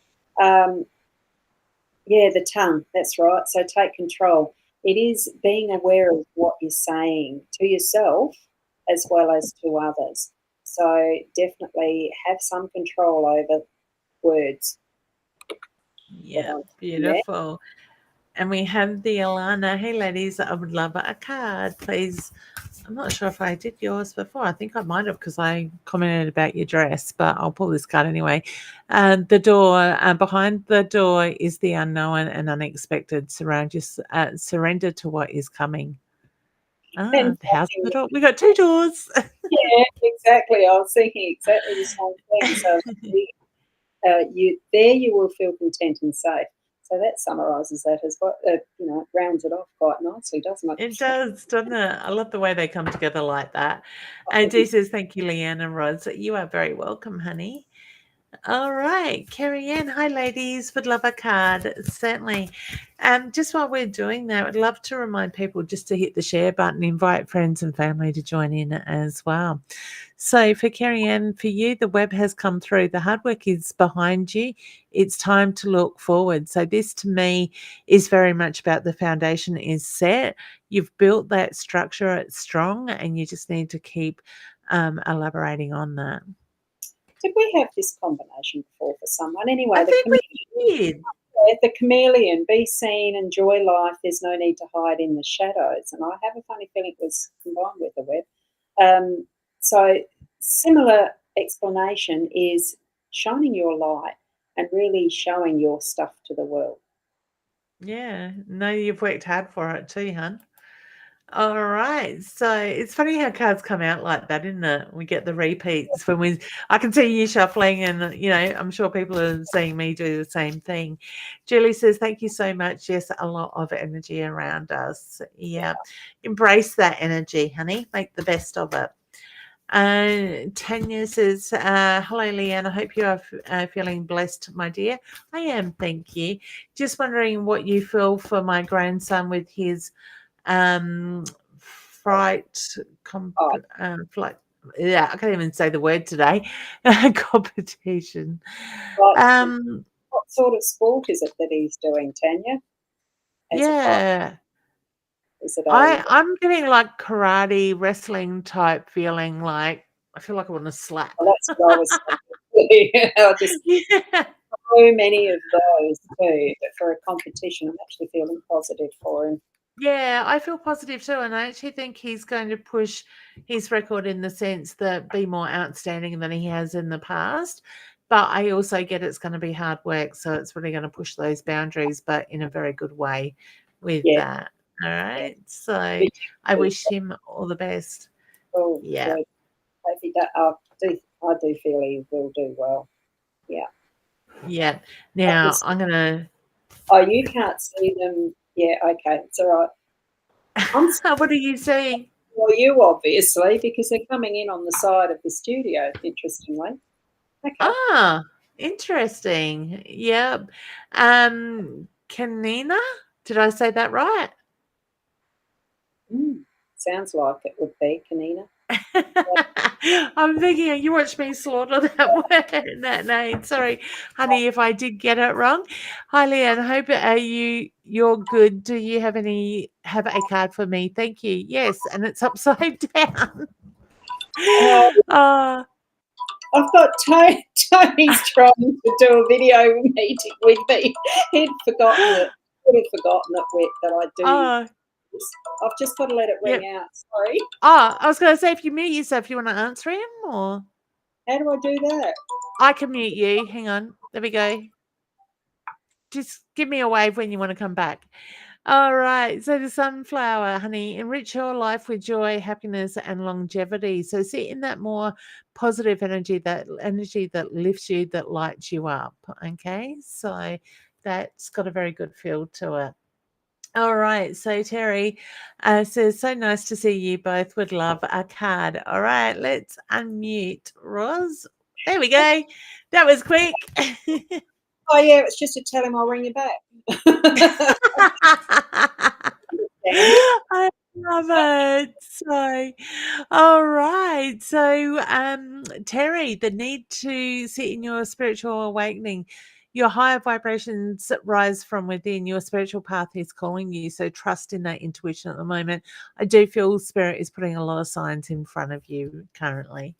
Speaker 3: Yeah, the tongue. That's right. So take control. It is being aware of what you're saying to yourself as well as to others. So definitely have some control over words.
Speaker 1: Yeah, beautiful. And we have the Alana. Hey, ladies, I would love a card, please. I'm not sure if I did yours before. I think I might have because I commented about your dress, but I'll pull this card anyway. The door, behind the door is the unknown and unexpected. Surrender to what is coming. The house of the door. We got two doors.
Speaker 3: Yeah, exactly. I was thinking exactly the same thing. So you will feel content and safe. So that summarises that as well. Rounds it off quite nicely, doesn't it?
Speaker 1: It does, doesn't it? I love the way they come together like that. And Dee says, thank you, Leanne and Roz. You are very welcome, honey. All right, Carrie Ann. Hi, ladies. Would love a card, certainly. Just while we're doing that, I'd love to remind people just to hit the share button, invite friends and family to join in as well. So, for Carrie Ann, for you, the web has come through. The hard work is behind you. It's time to look forward. So, this to me is very much about the foundation is set. You've built that structure, it's strong, and you just need to keep elaborating on that.
Speaker 3: Did we have this combination before for someone? Anyway,
Speaker 1: I think we did.
Speaker 3: the chameleon, be seen, enjoy life. There's no need to hide in the shadows. And I have a funny feeling it was combined with the web. So similar explanation is shining your light and really showing your stuff to the world.
Speaker 1: Yeah. No, you've worked hard for it too, hun. All right. So it's funny how cards come out like that, isn't it? We get the repeats when I can see you shuffling, and I'm sure people are seeing me do the same thing. Julie says, thank you so much. Yes, a lot of energy around us. Yeah. Embrace that energy, honey. Make the best of it. Tanya says, hello, Leanne. I hope you are feeling blessed, my dear. I am, thank you. Just wondering what you feel for my grandson with his um, fright, flight. Yeah, I can't even say the word today. Competition.
Speaker 3: What sort of sport is it that he's doing, Tanya?
Speaker 1: Yeah.
Speaker 3: Is it
Speaker 1: I'm getting like karate, wrestling type feeling. Like I feel like I want to slap.
Speaker 3: Well, that's what I was saying. I just so many of those too. But for a competition, I'm actually feeling positive for him.
Speaker 1: Yeah, I feel positive too, and I actually think he's going to push his record in the sense that be more outstanding than he has in the past. But I also get it's going to be hard work, so it's really going to push those boundaries, but in a very good way with that. All right. So I wish him all the best.
Speaker 3: Oh,
Speaker 1: yeah.
Speaker 3: Good. Hope he I do feel he will do well. Yeah.
Speaker 1: Yeah. Now I'm gonna.
Speaker 3: Oh, you can't see them. Yeah. Okay. It's all right.
Speaker 1: What are you saying?
Speaker 3: Well, you obviously, because they're coming in on the side of the studio. Interestingly. Okay.
Speaker 1: Ah, interesting. Yep. Kanina? Did I say that right?
Speaker 3: Sounds like it would be Kanina.
Speaker 1: I'm thinking you watched me slaughter that word, that name. Sorry, honey, if I did get it wrong. Hi, Leanne. Hope you're good. Do you have a card for me? Thank you. Yes, and it's upside down.
Speaker 3: I've got Tony's trying to do a video meeting with me. He'd forgotten it. Would have forgotten it that I do. I've just got to let it ring out. Sorry.
Speaker 1: I was going to say, if you mute yourself, you want to answer him, or
Speaker 3: how do I do that?
Speaker 1: I can mute you. Hang on. There we go. Just give me a wave when you want to come back. All right. So the sunflower, honey, enrich your life with joy, happiness, and longevity. So sit in that more positive energy that lifts you, that lights you up. Okay. So that's got a very good feel to it. All right. So Terry says, so nice to see you both. Would love a card. All right. Let's unmute Roz. There we go. That was quick.
Speaker 3: Oh, yeah. It's just to tell him I'll ring you back.
Speaker 1: I love it. So, all right. So, Terry, the need to sit in your spiritual awakening, your higher vibrations rise from within. Your spiritual path is calling you. So, trust in that intuition at the moment. I do feel Spirit is putting a lot of signs in front of you currently.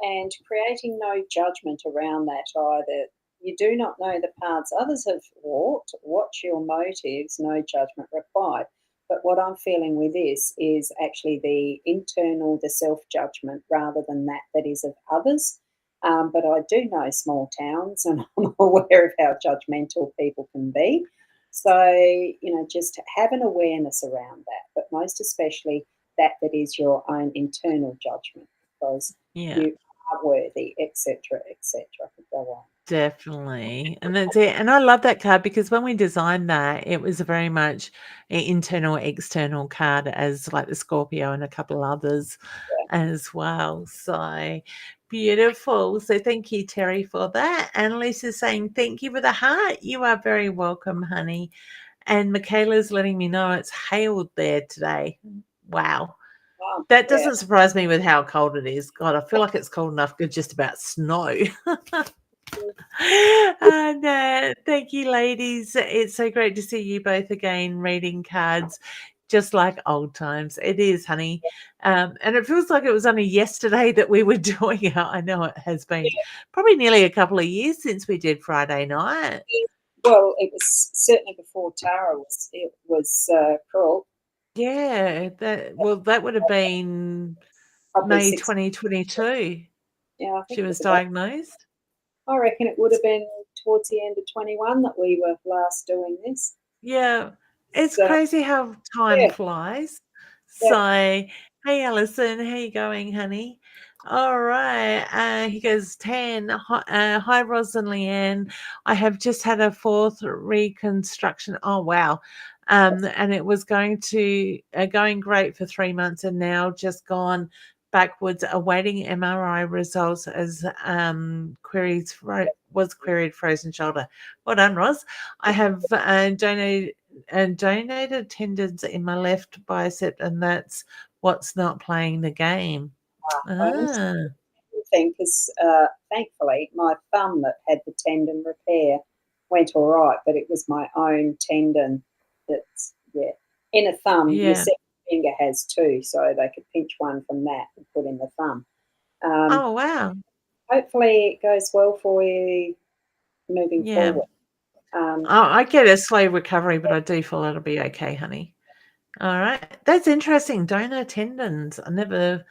Speaker 3: And creating no judgment around that either. You do not know the paths others have walked. Watch your motives, no judgment required. But what I'm feeling with this is actually the internal, the self-judgment rather than that is of others. But I do know small towns and I'm aware of how judgmental people can be. So, just have an awareness around that, but most especially that is your own internal judgment, because you are worthy, etc., etc. Could go on.
Speaker 1: Definitely. And that's it. And I love that card because when we designed that, it was very much an internal, external card as like the Scorpio and a couple others as well. So beautiful. So thank you, Terry, for that. And Lisa's saying, thank you with a heart. You are very welcome, honey. And Michaela's letting me know it's hailed there today. Wow.
Speaker 3: Oh,
Speaker 1: That
Speaker 3: yeah.
Speaker 1: doesn't surprise me with how cold it is. God, I feel like it's cold enough to just about snow. And thank you, ladies. It's so great to see you both again reading cards, just like old times. It is, honey. And it feels like it was only yesterday that we were doing it. I know it has been probably nearly a couple of years since we did Friday night.
Speaker 3: Well, it was certainly before Tara was cruel.
Speaker 1: Yeah, that would have been
Speaker 3: Probably
Speaker 1: May
Speaker 3: 6.
Speaker 1: 2022.
Speaker 3: Yeah, I think
Speaker 1: She
Speaker 3: it
Speaker 1: was
Speaker 3: was about.
Speaker 1: diagnosed.
Speaker 3: I reckon it would have been towards the end of 21 that we were last doing this.
Speaker 1: Yeah, it's
Speaker 3: So,
Speaker 1: crazy how time
Speaker 3: yeah,
Speaker 1: flies.
Speaker 3: yeah.
Speaker 1: So, hey, Alison, how you going, honey? All right. He goes, 10. Hi, Ros and Leanne. I have just had a fourth reconstruction. Oh, wow. And it was going great for 3 months and now just gone backwards, awaiting MRI results as was queried frozen shoulder. Well done, Ros. I have donated tendons in my left bicep, and that's what's not playing the game. Ah,
Speaker 3: Thing because thankfully my thumb that had the tendon repair went all right, but it was my own tendon that's in a thumb. Your
Speaker 1: yeah.
Speaker 3: second finger has two, so they could pinch one from that and put in the thumb.
Speaker 1: Oh, wow.
Speaker 3: Hopefully it goes well for you moving
Speaker 1: Yeah.
Speaker 3: forward.
Speaker 1: I get a slow recovery, but I do feel it'll be okay, honey. All right. That's interesting. Donor tendons. I never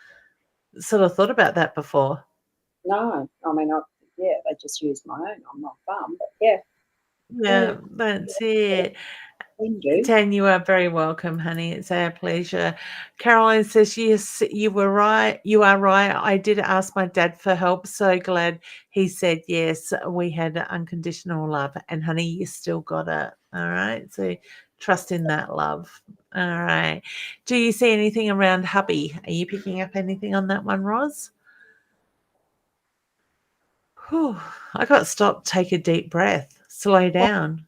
Speaker 1: sort of thought about that before.
Speaker 3: No, I mean, I just used my own on my thumb, but yeah,
Speaker 1: Yeah, that's it.
Speaker 3: can do.
Speaker 1: Tan, you are very welcome, honey. It's our pleasure. Caroline says, yes, you were right. You are right. I did ask my dad for help. So glad he said yes. We had unconditional love. And, honey, you still got it. All right. So trust in that love. All right. Do you see anything around hubby? Are you picking up anything on that one, Roz? Whew, I got to stop, take a deep breath, slow down.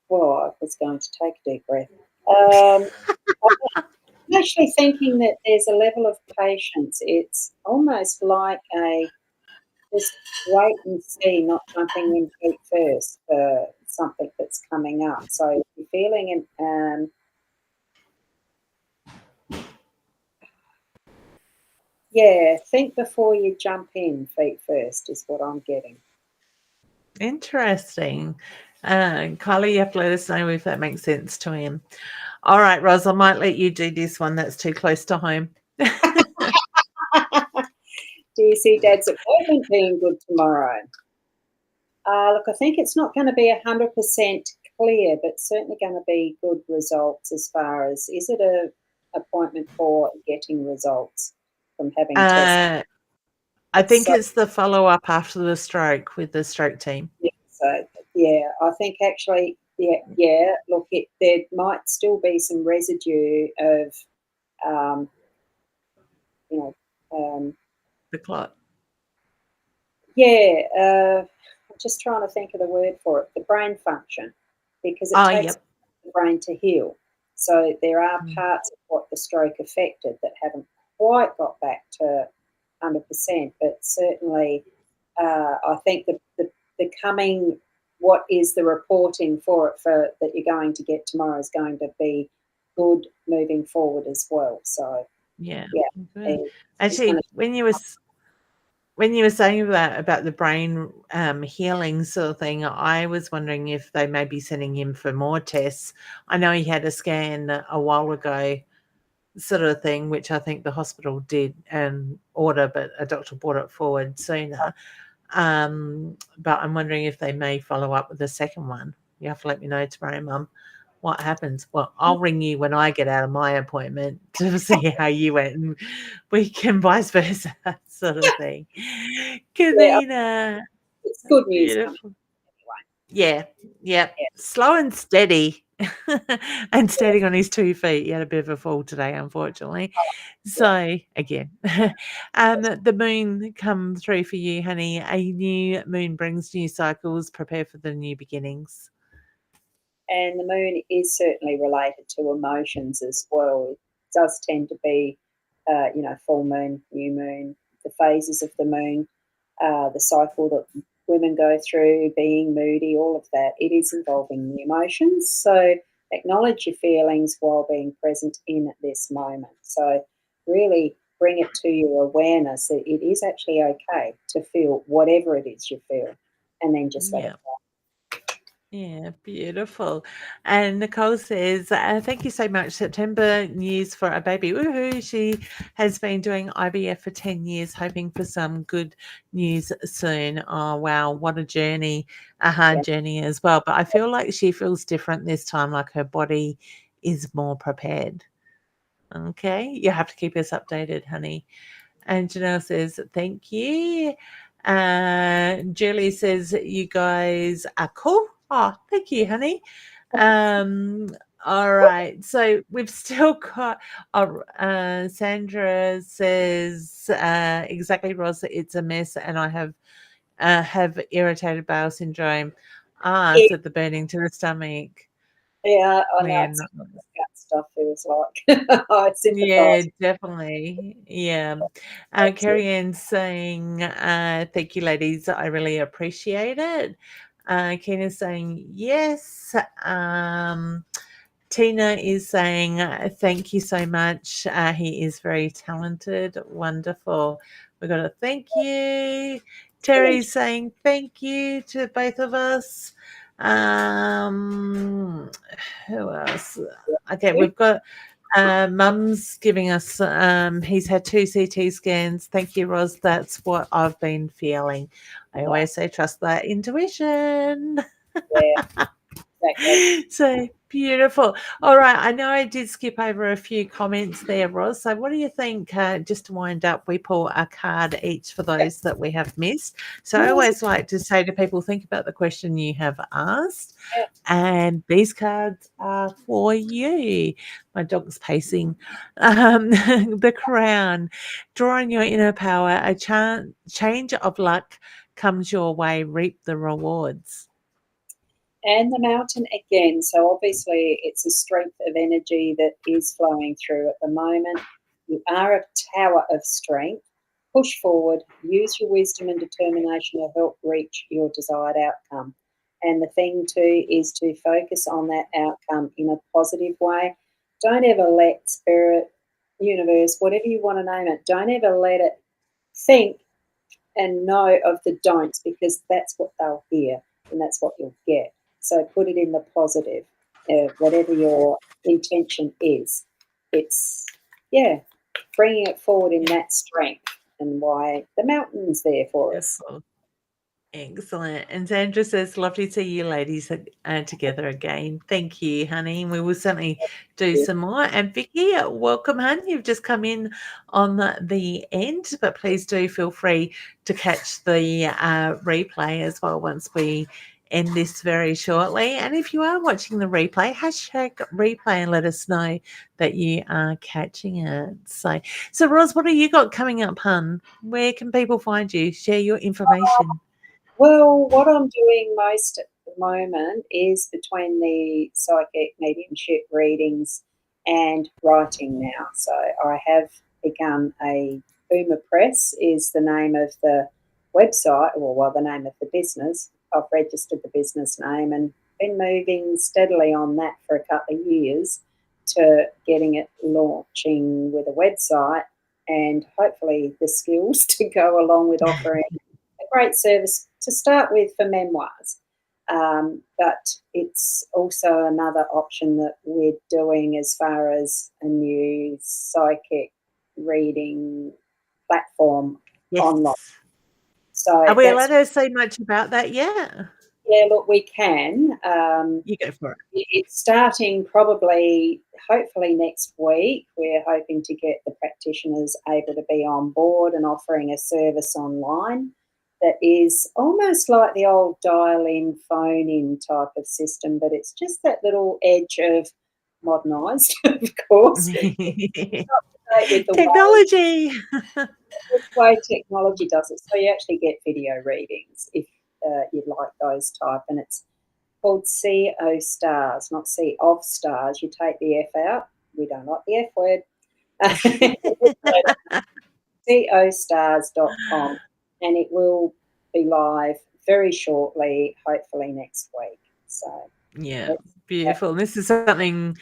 Speaker 3: Well, I was going to take a deep breath. I'm actually thinking that there's a level of patience. It's almost like a just wait and see, not jumping in feet first for something that's coming up. So if you're feeling think before you jump in feet first is what I'm getting.
Speaker 1: Interesting. Kylie, you have to let us know if that makes sense to him. All right, Roz, I might let you do this one. That's too close to home.
Speaker 3: Do you see Dad's appointment being good tomorrow? Look, I think it's not going to be 100% clear, but certainly going to be good results as far as, is it a appointment for getting results from having tests?
Speaker 1: I think
Speaker 3: So,
Speaker 1: it's the follow-up after the stroke with the stroke team.
Speaker 3: so I think actually, look, there might still be some residue of,
Speaker 1: The clot.
Speaker 3: I'm just trying to think of the word for it, the brain function, because it takes the brain to heal. So there are parts of what the stroke affected that haven't quite got back to 100%, but certainly I think the coming, what is the reporting for it for that you're going to get tomorrow is going to be good moving forward as well. So
Speaker 1: actually, when you were saying that about the brain healing sort of thing, I was wondering if they may be sending him for more tests. I know he had a scan a while ago, sort of thing, which I think the hospital did order, but a doctor brought it forward sooner. But I'm wondering if they may follow up with the second one. You have to let me know tomorrow, Mum. what happens. Well, I'll ring you when I get out of my appointment to see how you went, and we can vice versa, sort of thing.
Speaker 3: Yeah,
Speaker 1: Karina,
Speaker 3: it's good news coming
Speaker 1: beautiful.
Speaker 3: anyway.
Speaker 1: Yeah, yep.
Speaker 3: Yeah,
Speaker 1: Slow and steady. And standing on his 2 feet. He had a bit of a fall today, unfortunately.
Speaker 3: yeah.
Speaker 1: So, again, the moon come through for you, honey. A new moon brings new cycles. Prepare for the new beginnings.
Speaker 3: And the moon is certainly related to emotions as well. It does tend to be, full moon, new moon, the phases of the moon, the cycle that women go through, being moody, all of that. It is involving the emotions. So acknowledge your feelings while being present in this moment. So really bring it to your awareness that it is actually okay to feel whatever it is you feel, and then just let it
Speaker 1: Yeah. Yeah, beautiful. And Nicole says, thank you so much. September news for a baby. Woohoo. She has been doing IVF for 10 years, hoping for some good news soon. Oh, wow. What a journey, a
Speaker 3: go.
Speaker 1: hard journey as well. But I feel like she feels different this time, like her body is more prepared. Okay. You have to keep us updated, honey. And Janelle says, thank you. Julie says, you guys are cool. Oh, thank you, honey. Um, all right. So we've still got Sandra says, exactly, Ross, it's a mess, and I have irritated bowel syndrome.
Speaker 3: Yeah,
Speaker 1: So the burning to the stomach.
Speaker 3: yeah, I know
Speaker 1: Leanne.
Speaker 3: exactly what that stuff feels like. I
Speaker 1: Yeah,
Speaker 3: sympathise.
Speaker 1: definitely. Yeah.
Speaker 3: Absolutely.
Speaker 1: Carrie Ann saying, thank you, ladies. I really appreciate it. Keena's saying, yes. Tina is saying, thank you so much. He is very talented. Wonderful. We got a thank you. Terry's saying, thank you to both of us. Um, who else? Okay, we've got Mum's giving us, he's had 2 CT scans. Thank you, Ros. That's what I've been feeling. I always say, trust that intuition.
Speaker 3: Yeah, exactly.
Speaker 1: So beautiful. All right. I know I did skip over a few comments there, Ros. So, what do you think? Just to wind up, we pull a card each for those that we have missed. So, I
Speaker 3: Yes,
Speaker 1: always like to say to people, think about the question you have asked,
Speaker 3: yeah.
Speaker 1: and these cards are for you. My dog's pacing. The crown, drawing your inner power, a change of luck comes your way, reap the rewards.
Speaker 3: And the mountain again. So obviously, it's a strength of energy that is flowing through at the moment. You are a tower of strength. Push forward, use your wisdom and determination to help reach your desired outcome. And the thing too is to focus on that outcome in a positive way. Don't ever let spirit, universe, whatever you want to name it, don't ever let it think and know of the don'ts, because that's what they'll hear and that's what you'll get. So put it in the positive, whatever your intention is. It's, yeah, bringing it forward in that strength, and why the mountain's there for us.
Speaker 1: Beautiful. Excellent. And Sandra says, lovely to see you ladies together again. Thank you, honey. We will certainly do some more. And Vicky, welcome, hun. You've just come in on the end, but please do feel free to catch the replay as well once we end this very shortly. And if you are watching the replay, hashtag replay and let us know that you are catching it. So Ros, what have you got coming up, hun? Where can people find you? Share your information.
Speaker 3: Well, what I'm doing most at the moment is between the psychic mediumship readings and writing now. So I have begun a Boomer Press is the name of the website, or well, the name of the business. I've registered the business name and been moving steadily on that for a couple of years to getting it launching with a website, and hopefully the skills to go along with offering a great service to start with for memoirs. But it's also another option that we're doing as far as a new psychic reading platform
Speaker 1: Yes.
Speaker 3: online. So
Speaker 1: Are we allowed
Speaker 3: that's,
Speaker 1: to say much about that yet?
Speaker 3: Yeah, look, we can.
Speaker 1: You go for it.
Speaker 3: It's starting probably, hopefully next week. We're hoping to get the practitioners able to be on board and offering a service online that is almost like the old dial-in, phone-in type of system, but it's just that little edge of modernised, of course. It's up to date with
Speaker 1: Technology.
Speaker 3: the way technology does it. So you actually get video readings if you'd like those type, and it's called CO Stars, not C of Stars. You take the F out. We don't like the F word. costars.com, and it will be live very shortly, hopefully next week. So
Speaker 1: Yeah,
Speaker 3: let's
Speaker 1: beautiful. This is something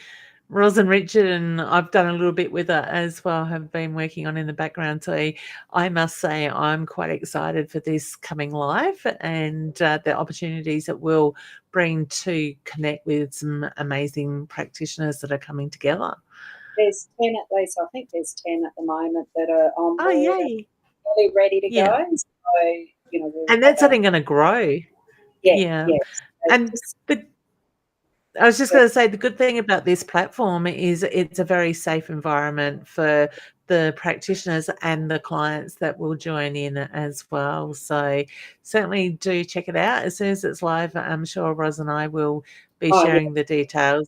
Speaker 1: Ros and Richard and I've done a little bit with it as well, have been working on in the background. So I must say I'm quite excited for this coming live and the opportunities it will bring to connect with some amazing practitioners that are coming together.
Speaker 3: there's 10 at least. I think there's 10 at the moment that are on
Speaker 1: Oh,
Speaker 3: board and
Speaker 1: yay.
Speaker 3: really ready to
Speaker 1: Yeah.
Speaker 3: go. So, we'll
Speaker 1: And that's only going to grow. Yeah.
Speaker 3: yes.
Speaker 1: And the I was just going to say the good thing about this platform is it's a very safe environment for the practitioners and the clients that will join in as well. So certainly do check it out as soon as it's live. I'm sure Ros and I will be sharing the details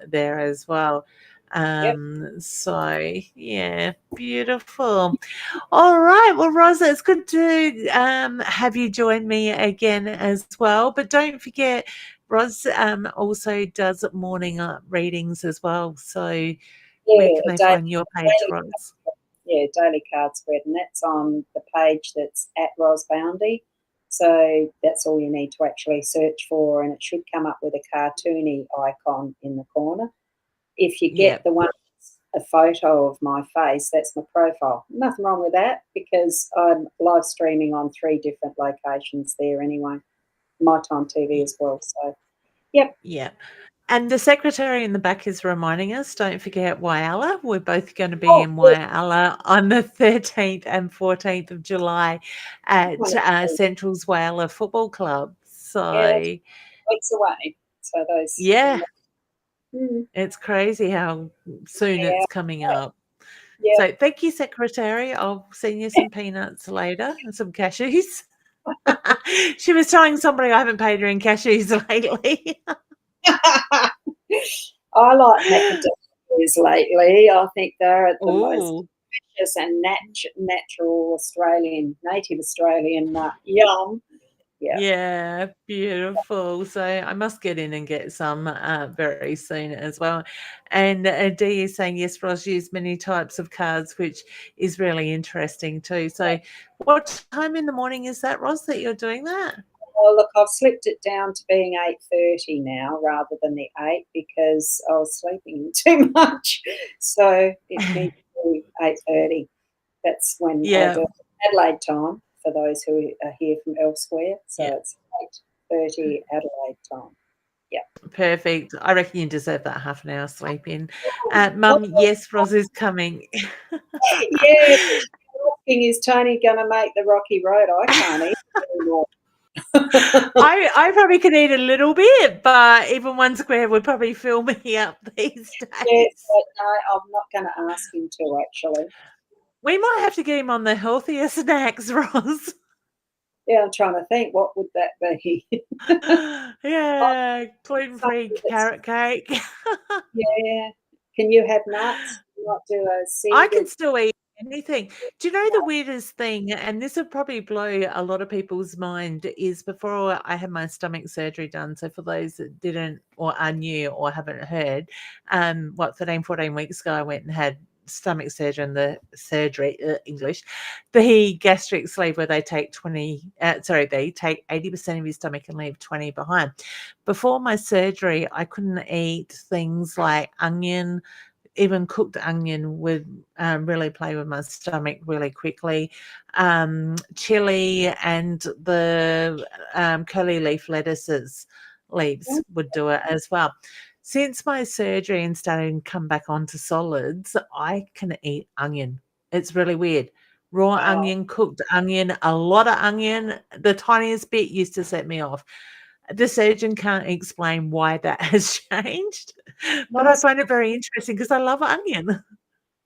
Speaker 1: there as well. So yeah, beautiful. All right. Well, Rosa, it's good to have you join me again as well. But don't forget, Ros also does morning readings as well. So where can they find your page, Ros?
Speaker 3: Daily card spread, and that's on the page that's at Ros Boundy. So that's all you need to actually search for, and it should come up with a cartoony icon in the corner. If you get the one that's a photo of my face, that's my profile. Nothing wrong with that because I'm live streaming on 3 different locations there anyway. My Time TV as well. So, yep.
Speaker 1: Yeah. And the secretary in the back is reminding us, don't forget Whyalla. We're both going to be in Whyalla on the 13th and 14th of July at Central's Whyalla Football Club. So,
Speaker 3: weeks away. So those.
Speaker 1: Yeah. It's crazy how soon it's coming up.
Speaker 3: Yeah.
Speaker 1: So thank you, secretary. I'll send you some peanuts later and some cashews. She was telling somebody I haven't paid her in cashews lately.
Speaker 3: I like macadamias lately. I think they're the most delicious and natural native Australian nut. Yum.
Speaker 1: Yeah, beautiful. So I must get in and get some very soon as well. And Dee is saying, yes, Ros used many types of cards, which is really interesting too. So what time in the morning is that, Ros, that you're doing that?
Speaker 3: Well, look, I've slipped it down to being 8:30 now rather than the 8 because I was sleeping too much. So it needs to be 8:30. That's when I do Adelaide time for those who are here from elsewhere. So it's 8:30 Adelaide time. Yeah.
Speaker 1: Perfect. I reckon you deserve that half an hour sleep in. Mum, yes, Ros is coming.
Speaker 3: Yeah. Is Tony going to make the Rocky Road? I can't eat anymore.
Speaker 1: I probably could eat a little bit, but even 1 square would probably fill me up these days.
Speaker 3: Yes, but no, I'm not going to ask him to actually.
Speaker 1: We might have to get him on the healthier snacks, Ros.
Speaker 3: Yeah, I'm trying to think. What would that be?
Speaker 1: Yeah, gluten-free carrot cake.
Speaker 3: Yeah. Can you have nuts? Not do a seed.
Speaker 1: I can still eat anything. Do you know the weirdest thing, and this would probably blow a lot of people's mind, is before I had my stomach surgery done, so for those that didn't or are new or haven't heard, 13, 14 weeks ago, I went and had stomach surgery and the gastric sleeve where they take 80% of your stomach and leave 20 behind. Before my surgery, I couldn't eat things like onion. Even cooked onion would really play with my stomach really quickly. Chili and the curly leaf leaves would do it as well. Since my surgery and starting to come back onto solids, I can eat onion. It's really weird. Raw onion, cooked onion, a lot of onion. The tiniest bit used to set me off. the surgeon can't explain why that has changed, but
Speaker 3: Not
Speaker 1: I
Speaker 3: as
Speaker 1: find it very interesting because I love onion.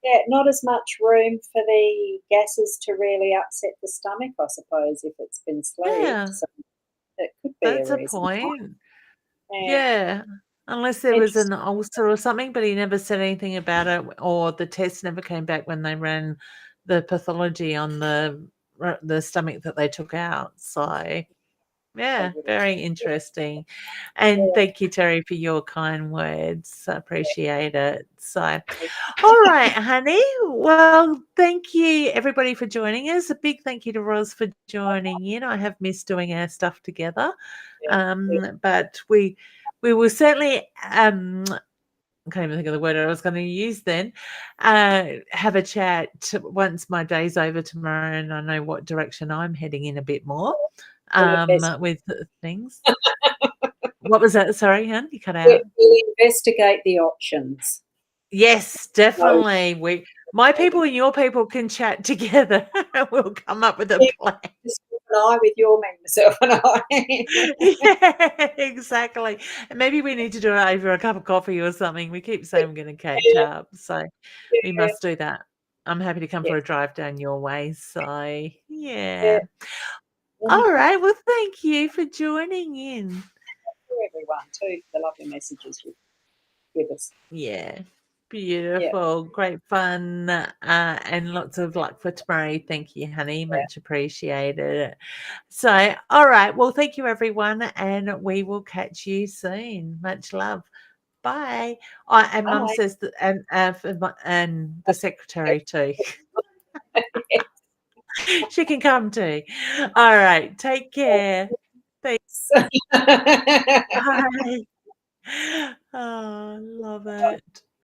Speaker 3: yeah, not as much room for the gases to really upset the stomach, I suppose, if it's been sleeved.
Speaker 1: Yeah,
Speaker 3: So that could be a
Speaker 1: that's a
Speaker 3: reason.
Speaker 1: point.
Speaker 3: Yeah,
Speaker 1: Yeah, unless there was an
Speaker 3: interesting.
Speaker 1: ulcer or something, but he never said anything about it, or the test never came back when they ran the pathology on the stomach that they took out. So, yeah, very interesting. And
Speaker 3: Yeah,
Speaker 1: thank you, Terry, for your kind words. I appreciate it. So, all right, honey. Well, thank you, everybody, for joining us. A big thank you to Roz for joining in. I have missed doing our stuff together.
Speaker 3: yeah.
Speaker 1: But we will certainly I can't even think of the word I was going to use then. Have a chat once my day's over tomorrow and I know what direction I'm heading in a bit more with things. What was that? Sorry, hun, you cut out.
Speaker 3: We'll investigate the options.
Speaker 1: Yes,
Speaker 3: So,
Speaker 1: definitely. My people and your people can chat together. We'll come up with a
Speaker 3: yeah,
Speaker 1: plan.
Speaker 3: just you and I with your men, myself and I.
Speaker 1: Yeah, exactly. And maybe we need to do it over a cup of coffee or something. We keep saying we're going to catch
Speaker 3: Yeah,
Speaker 1: up, so we
Speaker 3: yeah,
Speaker 1: must do that. I'm happy to come
Speaker 3: yeah,
Speaker 1: for a drive down your way. So,
Speaker 3: yeah.
Speaker 1: yeah. All
Speaker 3: Wonderful.
Speaker 1: right. Well, thank you for joining in.
Speaker 3: To everyone too for the lovely messages you give us.
Speaker 1: Yeah.
Speaker 3: Yeah,
Speaker 1: Beautiful. Great fun. And lots of luck for tomorrow. Thank you, honey.
Speaker 3: yeah.
Speaker 1: Much appreciated. So, all right. Well, thank you, everyone. And we will catch you soon. Much love. Bye. Oh, and Mum
Speaker 3: Bye.
Speaker 1: says that, and the secretary too. She can come too. All right. Take care. Thanks. Bye. Oh, love it.